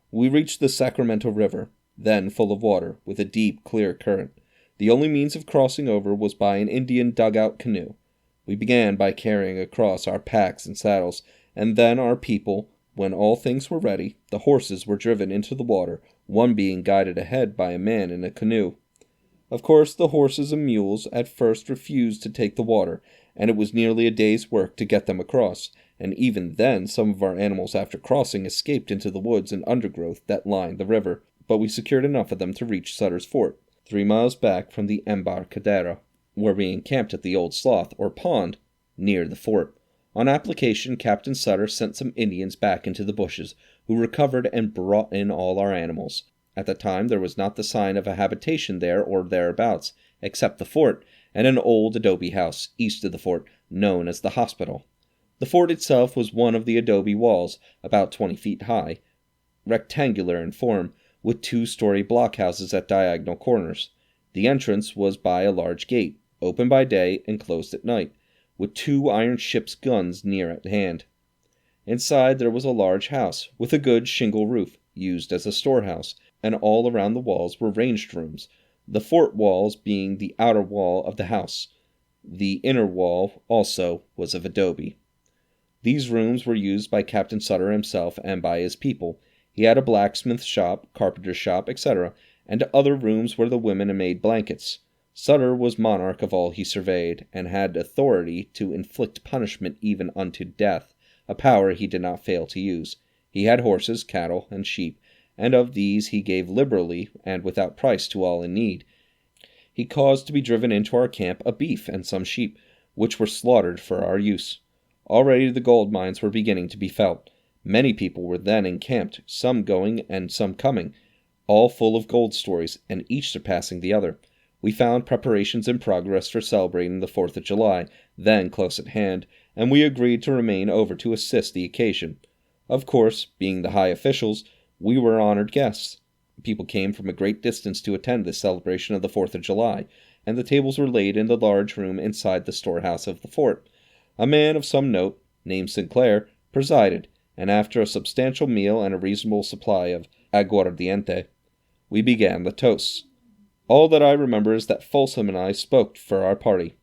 We reached the Sacramento River, then full of water, with a deep, clear current. The only means of crossing over was by an Indian dug-out canoe. We began by carrying across our packs and saddles, and then our people. When all things were ready, the horses were driven into the water, one being guided ahead by a man in a canoe. Of course, the horses and mules at first refused to take the water, and it was nearly a day's work to get them across, and even then some of our animals after crossing escaped into the woods and undergrowth that lined the river, but we secured enough of them to reach Sutter's Fort, 3 miles back from the Embarcadero, where we encamped at the Old Slough, or pond, near the fort. On application, Captain Sutter sent some Indians back into the bushes, who recovered and brought in all our animals. At the time there was not the sign of a habitation there or thereabouts, except the fort, and an old adobe house east of the fort, known as the hospital. The fort itself was one of the adobe walls, about 20 feet high, rectangular in form, with 2-story blockhouses at diagonal corners. The entrance was by a large gate, open by day and closed at night, with 2 iron ship's guns near at hand. Inside there was a large house, with a good shingle roof, used as a storehouse, and all around the walls were ranged rooms, the fort walls being the outer wall of the house. The inner wall, also, was of adobe. These rooms were used by Captain Sutter himself and by his people. He had a blacksmith shop, carpenter's shop, etc., and other rooms where the women made blankets. Sutter was monarch of all he surveyed, and had authority to inflict punishment even unto death, a power he did not fail to use. He had horses, cattle, and sheep, and of these he gave liberally and without price to all in need. He caused to be driven into our camp a beef and some sheep, which were slaughtered for our use. Already the gold mines were beginning to be felt. Many people were then encamped, some going and some coming, all full of gold stories, and each surpassing the other. We found preparations in progress for celebrating the 4th of July, then close at hand, and we agreed to remain over to assist the occasion. Of course, being the high officials, we were honored guests. People came from a great distance to attend this celebration of the 4th of July, and the tables were laid in the large room inside the storehouse of the fort. A man of some note, named Sinclair, presided, and after a substantial meal and a reasonable supply of aguardiente, we began the toasts. All that I remember is that Folsom and I spoke for our party.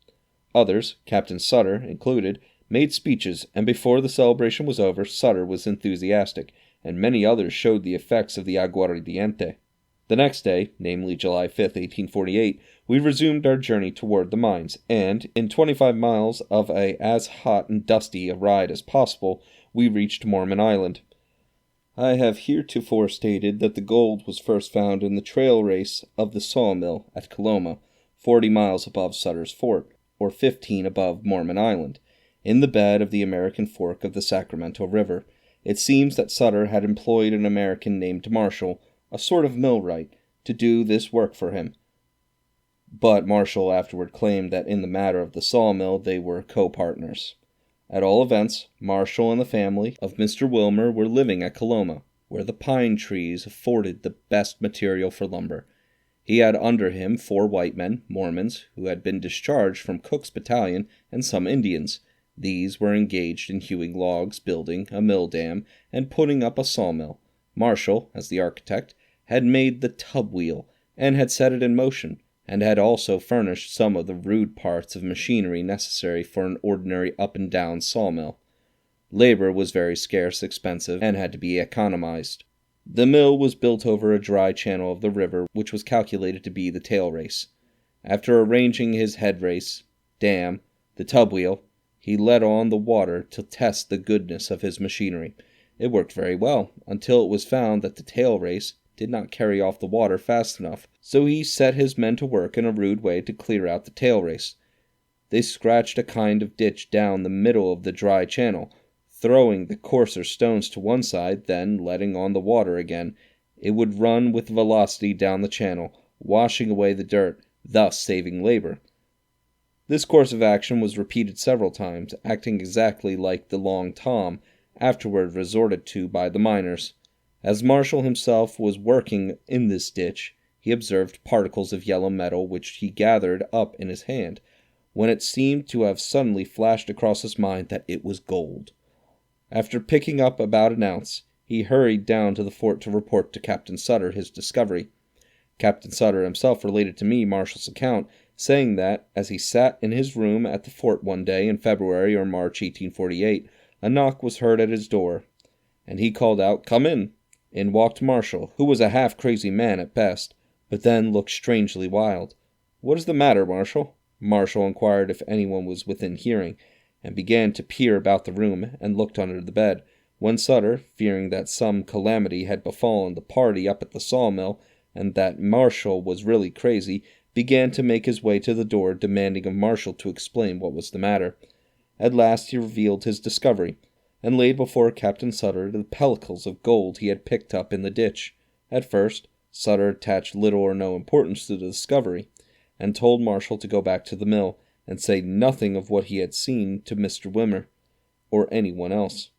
Others, Captain Sutter included, made speeches, and before the celebration was over, Sutter was enthusiastic, and many others showed the effects of the aguardiente. The next day, namely July 5, 1848, we resumed our journey toward the mines, and, in 25 miles of as hot and dusty a ride as possible, we reached Mormon Island. I have heretofore stated that the gold was first found in the trail race of the sawmill at Coloma, 40 miles above Sutter's Fort, or 15 above Mormon Island, in the bed of the American Fork of the Sacramento River. It seems that Sutter had employed an American named Marshall, a sort of millwright, to do this work for him. But Marshall afterward claimed that in the matter of the sawmill they were co-partners. At all events, Marshall and the family of Mr. Wilmer were living at Coloma, where the pine trees afforded the best material for lumber. He had under him 4 white men, Mormons, who had been discharged from Cook's battalion, and some Indians. These were engaged in hewing logs, building a mill dam, and putting up a sawmill. Marshall, as the architect, had made the tub wheel, and had set it in motion, and had also furnished some of the rude parts of machinery necessary for an ordinary up-and-down sawmill. Labor was very scarce, expensive, and had to be economized. The mill was built over a dry channel of the river, which was calculated to be the tail race. After arranging his head race, dam, the tub wheel, he let on the water to test the goodness of his machinery. It worked very well, until it was found that the tail race did not carry off the water fast enough, so he set his men to work in a rude way to clear out the tail race. They scratched a kind of ditch down the middle of the dry channel, throwing the coarser stones to one side, then letting on the water again. It would run with velocity down the channel, washing away the dirt, thus saving labor. This course of action was repeated several times, acting exactly like the long tom, afterward resorted to by the miners. As Marshall himself was working in this ditch, he observed particles of yellow metal which he gathered up in his hand, when it seemed to have suddenly flashed across his mind that it was gold. After picking up about an ounce, he hurried down to the fort to report to Captain Sutter his discovery. Captain Sutter himself related to me Marshall's account, saying that, as he sat in his room at the fort one day in February or March 1848, a knock was heard at his door, and he called out, "Come in." In walked Marshall, who was a half-crazy man at best, but then looked strangely wild. "What is the matter, Marshall?" Marshall inquired if anyone was within hearing, and began to peer about the room, and looked under the bed, when Sutter, fearing that some calamity had befallen the party up at the sawmill, and that Marshall was really crazy, began to make his way to the door, demanding of Marshall to explain what was the matter. At last he revealed his discovery, and laid before Captain Sutter the pellicles of gold he had picked up in the ditch. At first, Sutter attached little or no importance to the discovery, and told Marshall to go back to the mill, and say nothing of what he had seen to Mr. Wilmer, or anyone else.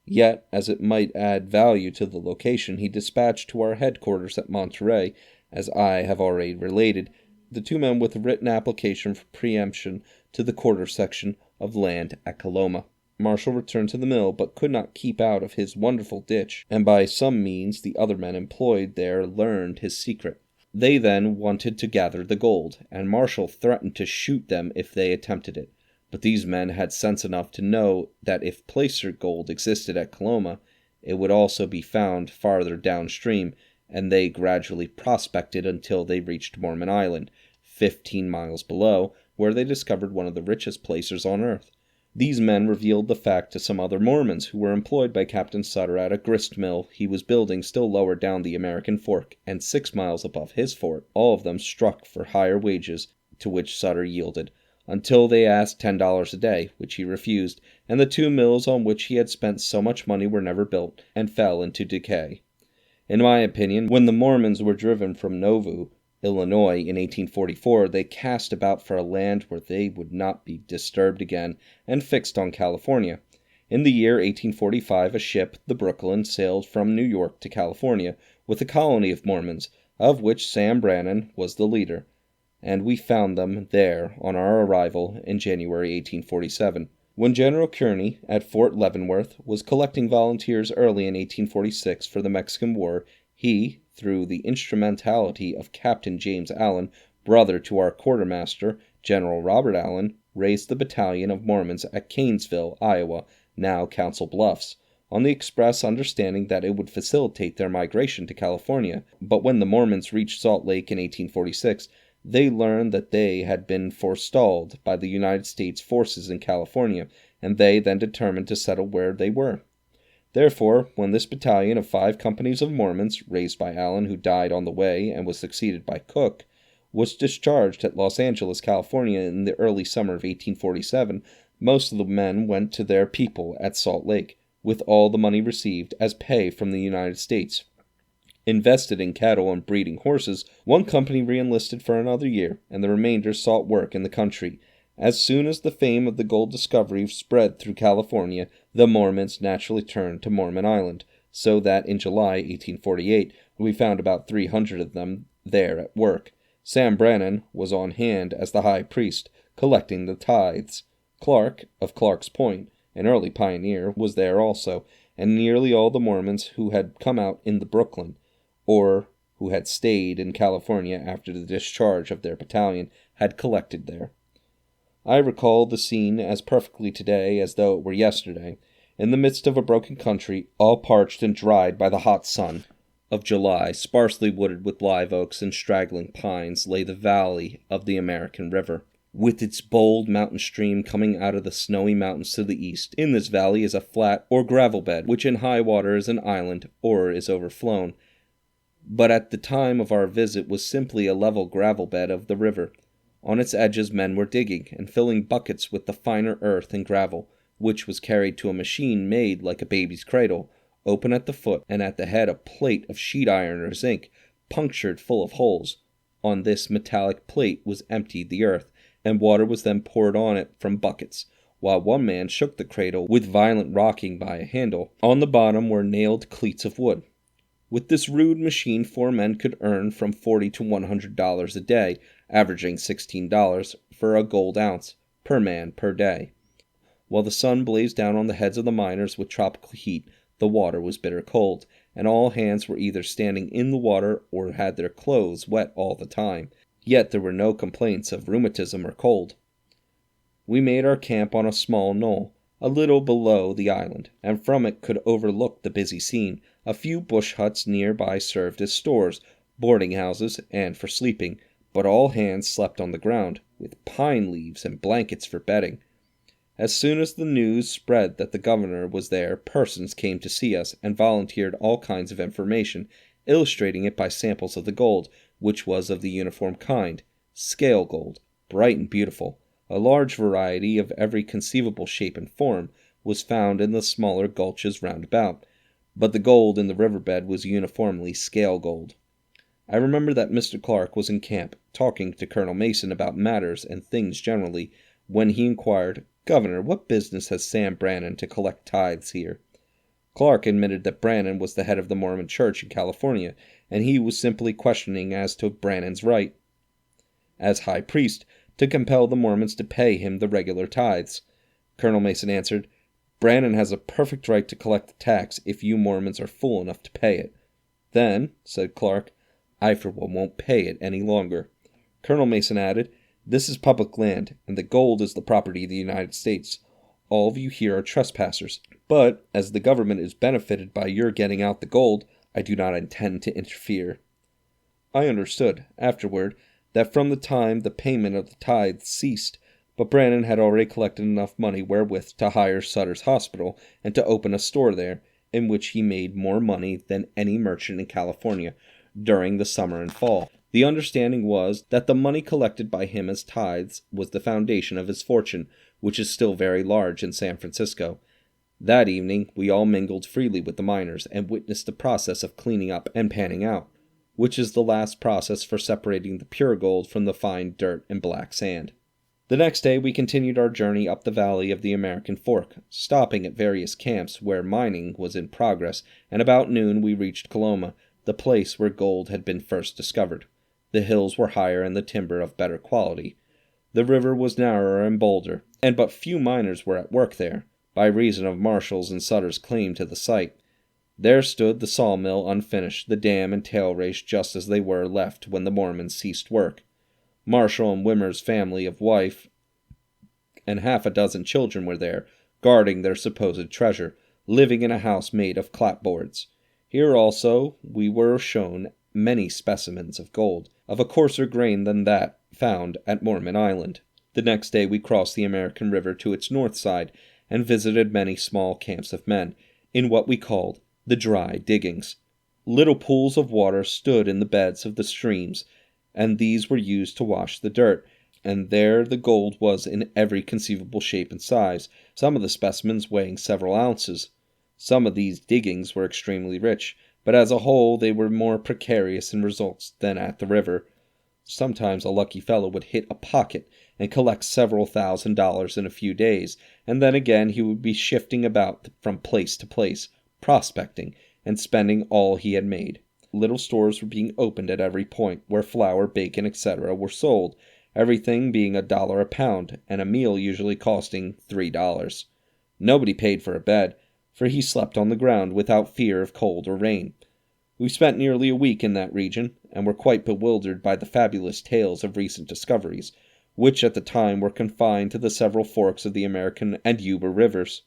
Yet, as it might add value to the location, he dispatched to our headquarters at Monterey, as I have already related, the 2 men with a written application for preemption to the quarter section of land at Coloma. Marshall returned to the mill, but could not keep out of his wonderful ditch, and by some means the other men employed there learned his secret. They then wanted to gather the gold, and Marshall threatened to shoot them if they attempted it. But these men had sense enough to know that if placer gold existed at Coloma, it would also be found farther downstream, and they gradually prospected until they reached Mormon Island, 15 miles below, where they discovered one of the richest placers on earth. These men revealed the fact to some other Mormons who were employed by Captain Sutter at a grist mill he was building still lower down the American Fork, and 6 miles above his fort. All of them struck for higher wages, to which Sutter yielded, until they asked $10 a day, which he refused, and the 2 mills on which he had spent so much money were never built, and fell into decay. In my opinion, when the Mormons were driven from Nauvoo, Illinois, in 1844, they cast about for a land where they would not be disturbed again, and fixed on California. In the year 1845, a ship, the Brooklyn, sailed from New York to California, with a colony of Mormons, of which Sam Brannan was the leader, and we found them there on our arrival in January 1847. When General Kearny, at Fort Leavenworth, was collecting volunteers early in 1846 for the Mexican War, he, through the instrumentality of Captain James Allen, brother to our quartermaster, General Robert Allen, raised the battalion of Mormons at Canesville, Iowa, now Council Bluffs, on the express understanding that it would facilitate their migration to California. But when the Mormons reached Salt Lake in 1846, they learned that they had been forestalled by the United States forces in California, and they then determined to settle where they were. Therefore, when this battalion of 5 companies of Mormons, raised by Allen, who died on the way and was succeeded by Cook, was discharged at Los Angeles, California in the early summer of 1847, most of the men went to their people at Salt Lake, with all the money received as pay from the United States. Invested in cattle and breeding horses, one company re-enlisted for another year, and the remainder sought work in the country. As soon as the fame of the gold discovery spread through California, the Mormons naturally turned to Mormon Island, so that in July 1848 we found about 300 of them there at work. Sam Brannan was on hand as the high priest, collecting the tithes. Clark, of Clark's Point, an early pioneer, was there also, and nearly all the Mormons who had come out in the Brooklyn, or who had stayed in California after the discharge of their battalion, had collected there. I recall the scene as perfectly today as though it were yesterday. In the midst of a broken country, all parched and dried by the hot sun of July, sparsely wooded with live oaks and straggling pines, lay the valley of the American River, with its bold mountain stream coming out of the snowy mountains to the east. In this valley is a flat or gravel bed, which in high water is an island or is overflown, but at the time of our visit was simply a level gravel bed of the river. On its edges men were digging and filling buckets with the finer earth and gravel, which was carried to a machine made like a baby's cradle, open at the foot, and at the head a plate of sheet iron or zinc, punctured full of holes. On this metallic plate was emptied the earth, and water was then poured on it from buckets, while one man shook the cradle with violent rocking by a handle. On the bottom were nailed cleats of wood. With this rude machine 4 men could earn from $40 to $100 a day, averaging $16 for a gold ounce per man per day. While the sun blazed down on the heads of the miners with tropical heat, the water was bitter cold, and all hands were either standing in the water or had their clothes wet all the time. Yet there were no complaints of rheumatism or cold. We made our camp on a small knoll, a little below the island, and from it could overlook the busy scene. A few bush huts nearby served as stores, boarding houses, and for sleeping, but all hands slept on the ground, with pine leaves and blankets for bedding. As soon as the news spread that the governor was there, persons came to see us and volunteered all kinds of information, illustrating it by samples of the gold, which was of the uniform kind, scale gold, bright and beautiful. A large variety of every conceivable shape and form was found in the smaller gulches round about, but the gold in the riverbed was uniformly scale gold. I remember that Mr. Clark was in camp, talking to Colonel Mason about matters and things generally, when he inquired, "Governor, what business has Sam Brannan to collect tithes here?" Clark admitted that Brannan was the head of the Mormon Church in California, and he was simply questioning as to Brannan's right, as high priest, to compel the Mormons to pay him the regular tithes. Colonel Mason answered, "Brannan has a perfect right to collect the tax if you Mormons are fool enough to pay it." "Then," said Clark, "I for one won't pay it any longer." Colonel Mason added, "This is public land, and the gold is the property of the United States. All of you here are trespassers, but as the government is benefited by your getting out the gold, I do not intend to interfere." I understood, afterward, that from the time the payment of the tithes ceased, but Brannan had already collected enough money wherewith to hire Sutter's Hospital and to open a store there, in which he made more money than any merchant in California during the summer and fall. The understanding was that the money collected by him as tithes was the foundation of his fortune, which is still very large in San Francisco. That evening we all mingled freely with the miners and witnessed the process of cleaning up and panning out, which is the last process for separating the pure gold from the fine dirt and black sand. The next day we continued our journey up the valley of the American Fork, stopping at various camps where mining was in progress, and about noon we reached Coloma, the place where gold had been first discovered. The hills were higher and the timber of better quality. The river was narrower and bolder, and but few miners were at work there, by reason of Marshall's and Sutter's claim to the site. There stood the sawmill unfinished, the dam and tail race just as they were left when the Mormons ceased work. Marshall and Wimmer's family of wife and half a dozen children were there, guarding their supposed treasure, living in a house made of clapboards. Here also we were shown many specimens of gold, of a coarser grain than that found at Mormon Island. The next day we crossed the American River to its north side, and visited many small camps of men, in what we called the dry diggings. Little pools of water stood in the beds of the streams, and these were used to wash the dirt, and there the gold was in every conceivable shape and size, some of the specimens weighing several ounces. Some of these diggings were extremely rich, but as a whole they were more precarious in results than at the river. Sometimes a lucky fellow would hit a pocket and collect several $1,000s in a few days, and then again he would be shifting about from place to place, prospecting, and spending all he had made. Little stores were being opened at every point, where flour, bacon, etc. were sold, everything being $1 a pound, and a meal usually costing $3. Nobody paid for a bed, for he slept on the ground without fear of cold or rain. We spent nearly a week in that region, and were quite bewildered by the fabulous tales of recent discoveries, which at the time were confined to the several forks of the American and Yuba rivers.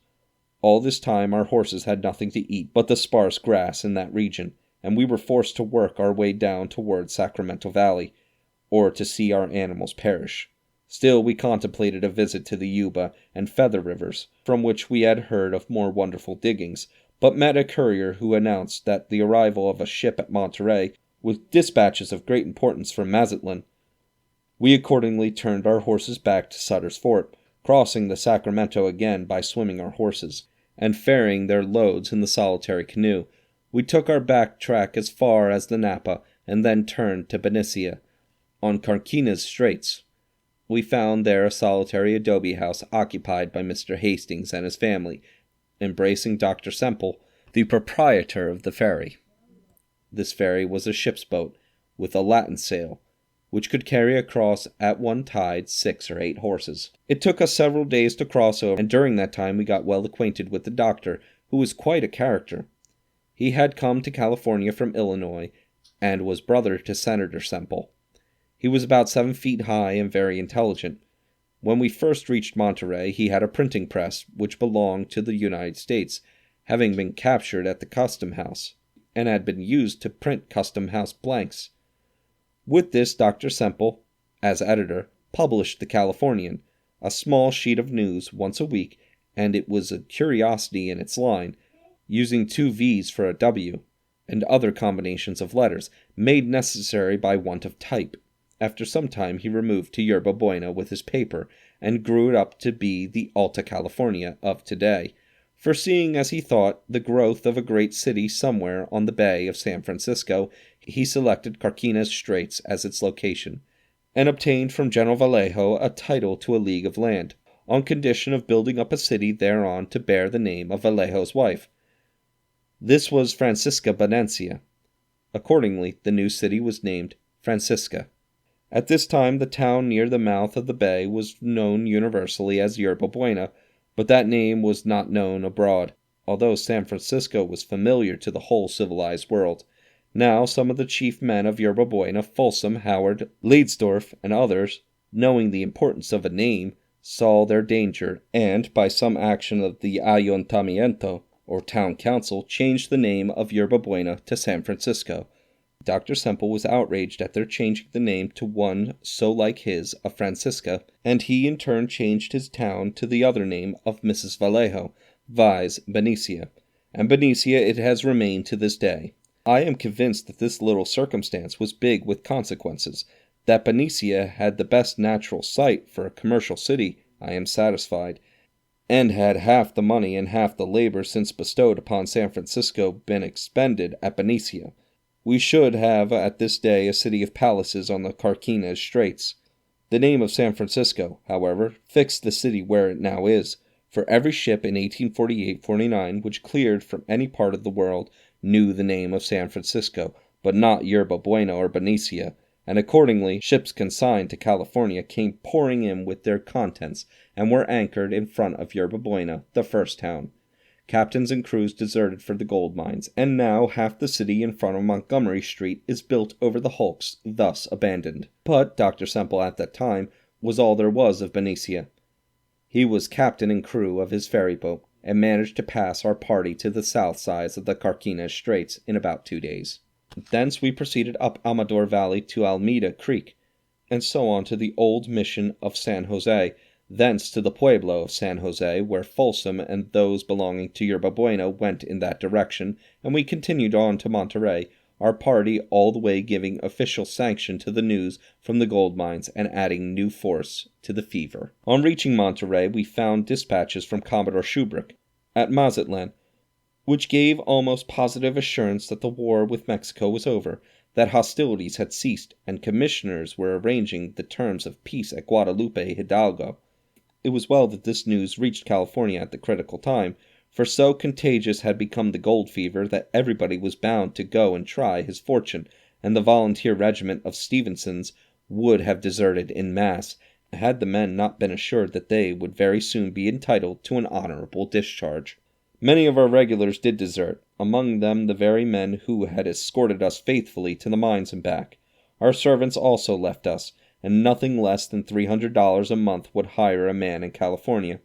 All this time our horses had nothing to eat but the sparse grass in that region, and we were forced to work our way down toward Sacramento Valley, or to see our animals perish. Still we contemplated a visit to the Yuba and Feather rivers, from which we had heard of more wonderful diggings, but met a courier who announced that the arrival of a ship at Monterey with dispatches of great importance from Mazatlan. We accordingly turned our horses back to Sutter's Fort, crossing the Sacramento again by swimming our horses, and ferrying their loads in the solitary canoe. We took our back track as far as the Napa, and then turned to Benicia, on Carquinez Straits. We found there a solitary adobe house occupied by Mr. Hastings and his family, embracing Dr. Semple, the proprietor of the ferry. This ferry was a ship's boat, with a lateen sail, which could carry across at one tide 6 or 8 horses. It took us several days to cross over, and during that time we got well acquainted with the doctor, who was quite a character. He had come to California from Illinois, and was brother to Senator Semple. He was about 7 feet high and very intelligent. When we first reached Monterey, he had a printing press, which belonged to the United States, having been captured at the custom house, and had been used to print custom house blanks. With this, Dr. Semple, as editor, published the Californian, a small sheet of news once a week, and it was a curiosity in its line, using 2 V's for a W, and other combinations of letters, made necessary by want of type. After some time he removed to Yerba Buena with his paper, and grew it up to be the Alta California of today, foreseeing, as he thought, the growth of a great city somewhere on the bay of San Francisco. He selected Carquinez Straits as its location, and obtained from General Vallejo a title to a league of land, on condition of building up a city thereon to bear the name of Vallejo's wife. This was Francisca Benencia. Accordingly, the new city was named Francisca. At this time the town near the mouth of the bay was known universally as Yerba Buena, but that name was not known abroad, although San Francisco was familiar to the whole civilized world. Now some of the chief men of Yerba Buena, Folsom, Howard, Leidesdorf, and others, knowing the importance of a name, saw their danger, and by some action of the Ayuntamiento, or town council, changed the name of Yerba Buena to San Francisco. Dr. Semple was outraged at their changing the name to one so like his, of Francisca, and he in turn changed his town to the other name of Mrs. Vallejo, viz. Benicia, and Benicia it has remained to this day. I am convinced that this little circumstance was big with consequences. That Benicia had the best natural site for a commercial city, I am satisfied, and had half the money and half the labor since bestowed upon San Francisco been expended at Benicia, we should have at this day a city of palaces on the Carquinez Straits. The name of San Francisco, however, fixed the city where it now is, for every ship in 1848-49 which cleared from any part of the world knew the name of San Francisco, but not Yerba Buena or Benicia, and accordingly ships consigned to California came pouring in with their contents and were anchored in front of Yerba Buena, the first town. Captains and crews deserted for the gold mines, and now half the city in front of Montgomery Street is built over the hulks thus abandoned. But Dr. Semple at that time was all there was of Benicia. He was captain and crew of his ferry boat, and managed to pass our party to the south side of the Carquinez Straits in about 2 days. Thence we proceeded up Amador Valley to Alameda Creek, and so on to the old mission of San Jose, thence to the pueblo of San Jose, where Folsom and those belonging to Yerba Buena went in that direction, and we continued on to Monterey, our party all the way giving official sanction to the news from the gold mines and adding new force to the fever. On reaching Monterey, we found dispatches from Commodore Shubrick at Mazatlan, which gave almost positive assurance that the war with Mexico was over, that hostilities had ceased, and commissioners were arranging the terms of peace at Guadalupe Hidalgo. It was well that this news reached California at the critical time, for so contagious had become the gold fever that everybody was bound to go and try his fortune, and the volunteer regiment of Stevenson's would have deserted in mass, had the men not been assured that they would very soon be entitled to an honorable discharge. Many of our regulars did desert, among them the very men who had escorted us faithfully to the mines and back. Our servants also left us, and nothing less than $300 a month would hire a man in California.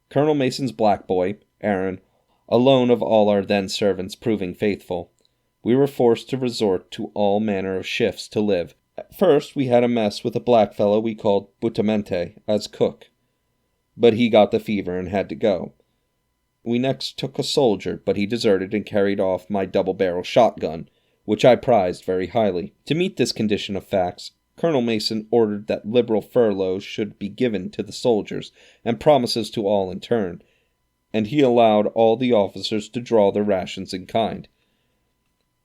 Colonel Mason's black boy, Aaron, alone of all our then servants proving faithful. We were forced to resort to all manner of shifts to live. At first we had a mess with a black fellow we called Butamente as cook, but he got the fever and had to go. We next took a soldier, but he deserted and carried off my double-barrel shotgun, which I prized very highly. To meet this condition of facts, Colonel Mason ordered that liberal furloughs should be given to the soldiers, and promises to all in turn, and he allowed all the officers to draw their rations in kind.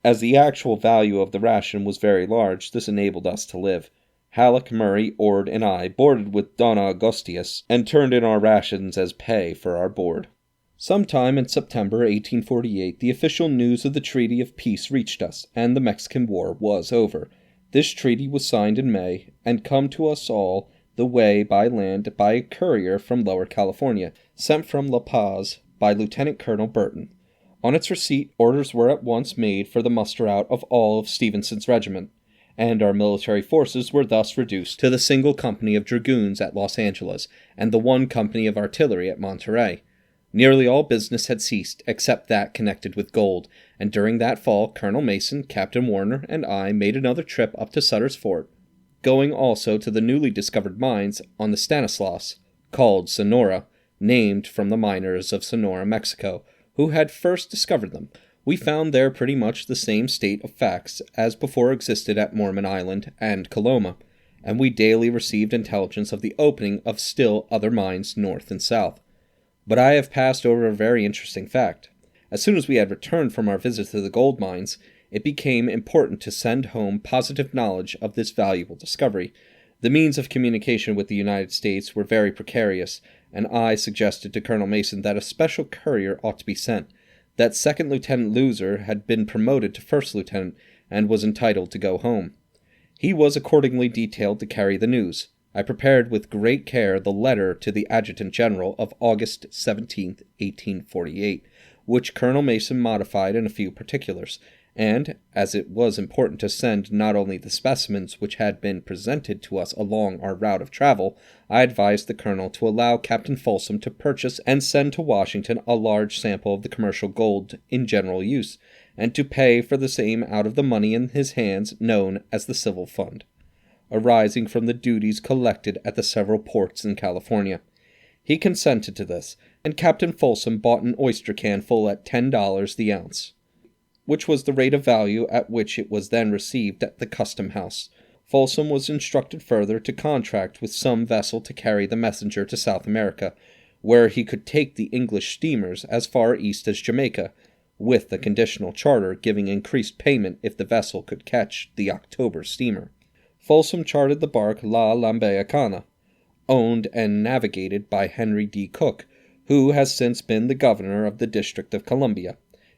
As the actual value of the ration was very large, this enabled us to live. Halleck, Murray, Ord, and I boarded with Donna Augustius, and turned in our rations as pay for our board. Sometime in September 1848, the official news of the Treaty of Peace reached us, and the Mexican War was over. This treaty was signed in May, and come to us all the way by land by a courier from Lower California, sent from La Paz by Lieutenant Colonel Burton. On its receipt, orders were at once made for the muster-out of all of Stevenson's regiment, and our military forces were thus reduced to the single company of dragoons at Los Angeles, and the one company of artillery at Monterey. Nearly all business had ceased, except that connected with gold, and during that fall Colonel Mason, Captain Warner, and I made another trip up to Sutter's Fort, going also to the newly discovered mines on the Stanislaus, called Sonora, named from the miners of Sonora, Mexico, who had first discovered them. We found there pretty much the same state of facts as before existed at Mormon Island and Coloma, and we daily received intelligence of the opening of still other mines north and south. But I have passed over a very interesting fact. As soon as we had returned from our visit to the gold mines, it became important to send home positive knowledge of this valuable discovery. The means of communication with the United States were very precarious, and I suggested to Colonel Mason that a special courier ought to be sent, that Second Lieutenant Loser had been promoted to First Lieutenant and was entitled to go home. He was accordingly detailed to carry the news. I prepared with great care the letter to the Adjutant General of August 17, 1848, which Colonel Mason modified in a few particulars, and, as it was important to send not only the specimens which had been presented to us along our route of travel, I advised the Colonel to allow Captain Folsom to purchase and send to Washington a large sample of the commercial gold in general use, and to pay for the same out of the money in his hands known as the Civil Fund, arising from the duties collected at the several ports in California. He consented to this, and Captain Folsom bought an oyster can full at $10 the ounce, which was the rate of value at which it was then received at the custom house. Folsom was instructed further to contract with some vessel to carry the messenger to South America, where he could take the English steamers as far east as Jamaica, with the conditional charter giving increased payment if the vessel could catch the October steamer. Folsom chartered the bark La Lambeacana, owned and navigated by Henry D. Cook, who has since been the governor of the District of Columbia.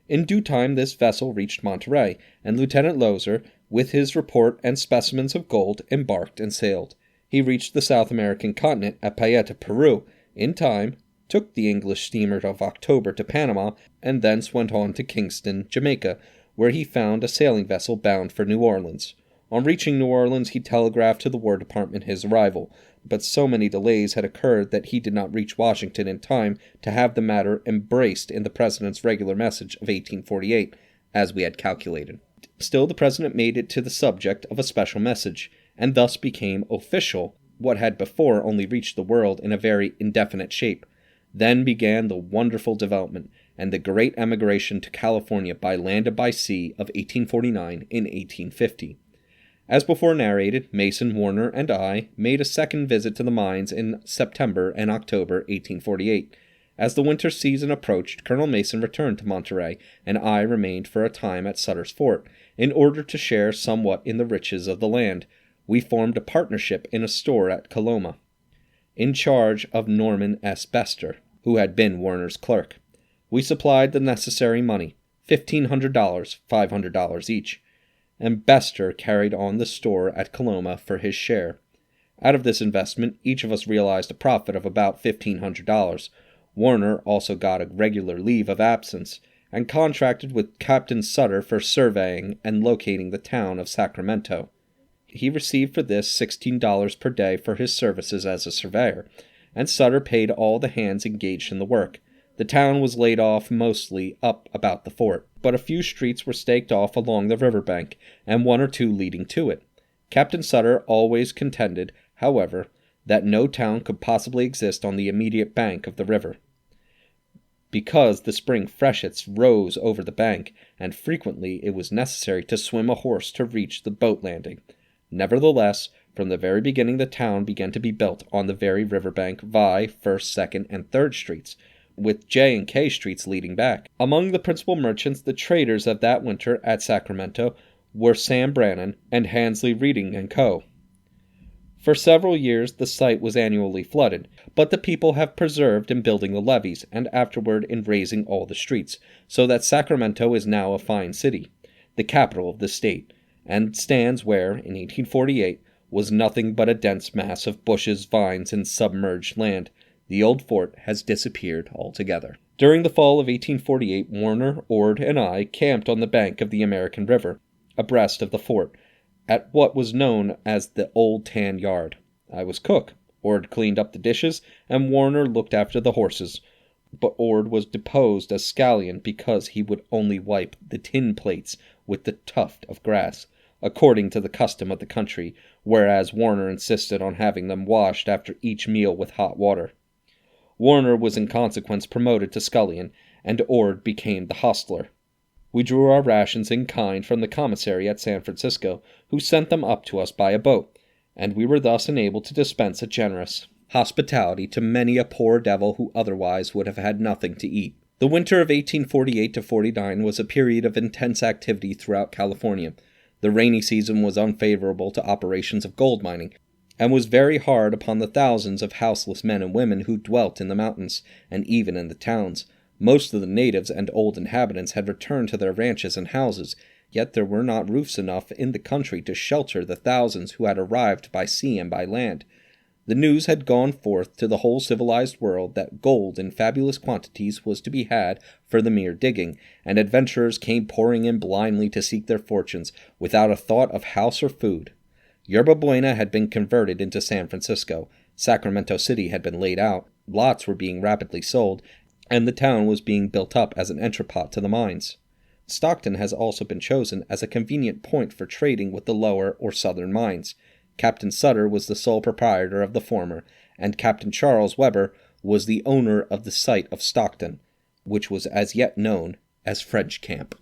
In due time this vessel reached Monterey, and Lieutenant Loser, with his report and specimens of gold, embarked and sailed. He reached the South American continent at Paeta, Peru, in time, took the English steamer of October to Panama, and thence went on to Kingston, Jamaica, where he found a sailing vessel bound for New Orleans. On reaching New Orleans, he telegraphed to the War Department his arrival, but so many delays had occurred that he did not reach Washington in time to have the matter embraced in the President's regular message of 1848, as we had calculated. Still, the President made it to the subject of a special message, and thus became official what had before only reached the world in a very indefinite shape. Then began the wonderful development and the great emigration to California by land and by sea of 1849 and 1850. As before narrated, Mason, Warner, and I made a second visit to the mines in September and October 1848. As the winter season approached, Colonel Mason returned to Monterey, and I remained for a time at Sutter's Fort, in order to share somewhat in the riches of the land. We formed a partnership in a store at Coloma, in charge of Norman S. Bester, who had been Warner's clerk. We supplied the necessary money, $1,500, $500 each, and Bester carried on the store at Coloma for his share. Out of this investment, each of us realized a profit of about $1,500. Warner also got a regular leave of absence, and contracted with Captain Sutter for surveying and locating the town of Sacramento. He received for this $16 per day for his services as a surveyor, and Sutter paid all the hands engaged in the work. The town was laid off mostly up about the fort, but a few streets were staked off along the river bank, and one or two leading to it. Captain Sutter always contended, however, that no town could possibly exist on the immediate bank of the river, because the spring freshets rose over the bank, and frequently it was necessary to swim a horse to reach the boat landing. Nevertheless, from the very beginning the town began to be built on the very river bank via 1st, 2nd, and 3rd Streets, with J and K Streets leading back. Among the principal merchants, the traders of that winter at Sacramento, were Sam Brannan and Hansley Reading and Co. For several years the site was annually flooded, but the people have persevered in building the levees, and afterward in raising all the streets, so that Sacramento is now a fine city, the capital of the state, and stands where, in 1848, was nothing but a dense mass of bushes, vines, and submerged land. The old fort has disappeared altogether. During the fall of 1848, Warner, Ord, and I camped on the bank of the American River, abreast of the fort, at what was known as the Old Tan Yard. I was cook, Ord cleaned up the dishes, and Warner looked after the horses. But Ord was deposed as scullion because he would only wipe the tin plates with the tuft of grass, according to the custom of the country, whereas Warner insisted on having them washed after each meal with hot water. Warner was in consequence promoted to scullion, and Ord became the hostler. We drew our rations in kind from the commissary at San Francisco, who sent them up to us by a boat, and we were thus enabled to dispense a generous hospitality to many a poor devil who otherwise would have had nothing to eat. The winter of 1848-49 was a period of intense activity throughout California. The rainy season was unfavorable to operations of gold mining, and was very hard upon the thousands of houseless men and women who dwelt in the mountains, and even in the towns. Most of the natives and old inhabitants had returned to their ranches and houses, yet there were not roofs enough in the country to shelter the thousands who had arrived by sea and by land. The news had gone forth to the whole civilized world that gold in fabulous quantities was to be had for the mere digging, and adventurers came pouring in blindly to seek their fortunes, without a thought of house or food. Yerba Buena had been converted into San Francisco, Sacramento City had been laid out, lots were being rapidly sold, and the town was being built up as an entrepot to the mines. Stockton has also been chosen as a convenient point for trading with the lower or southern mines. Captain Sutter was the sole proprietor of the former, and Captain Charles Weber was the owner of the site of Stockton, which was as yet known as French Camp.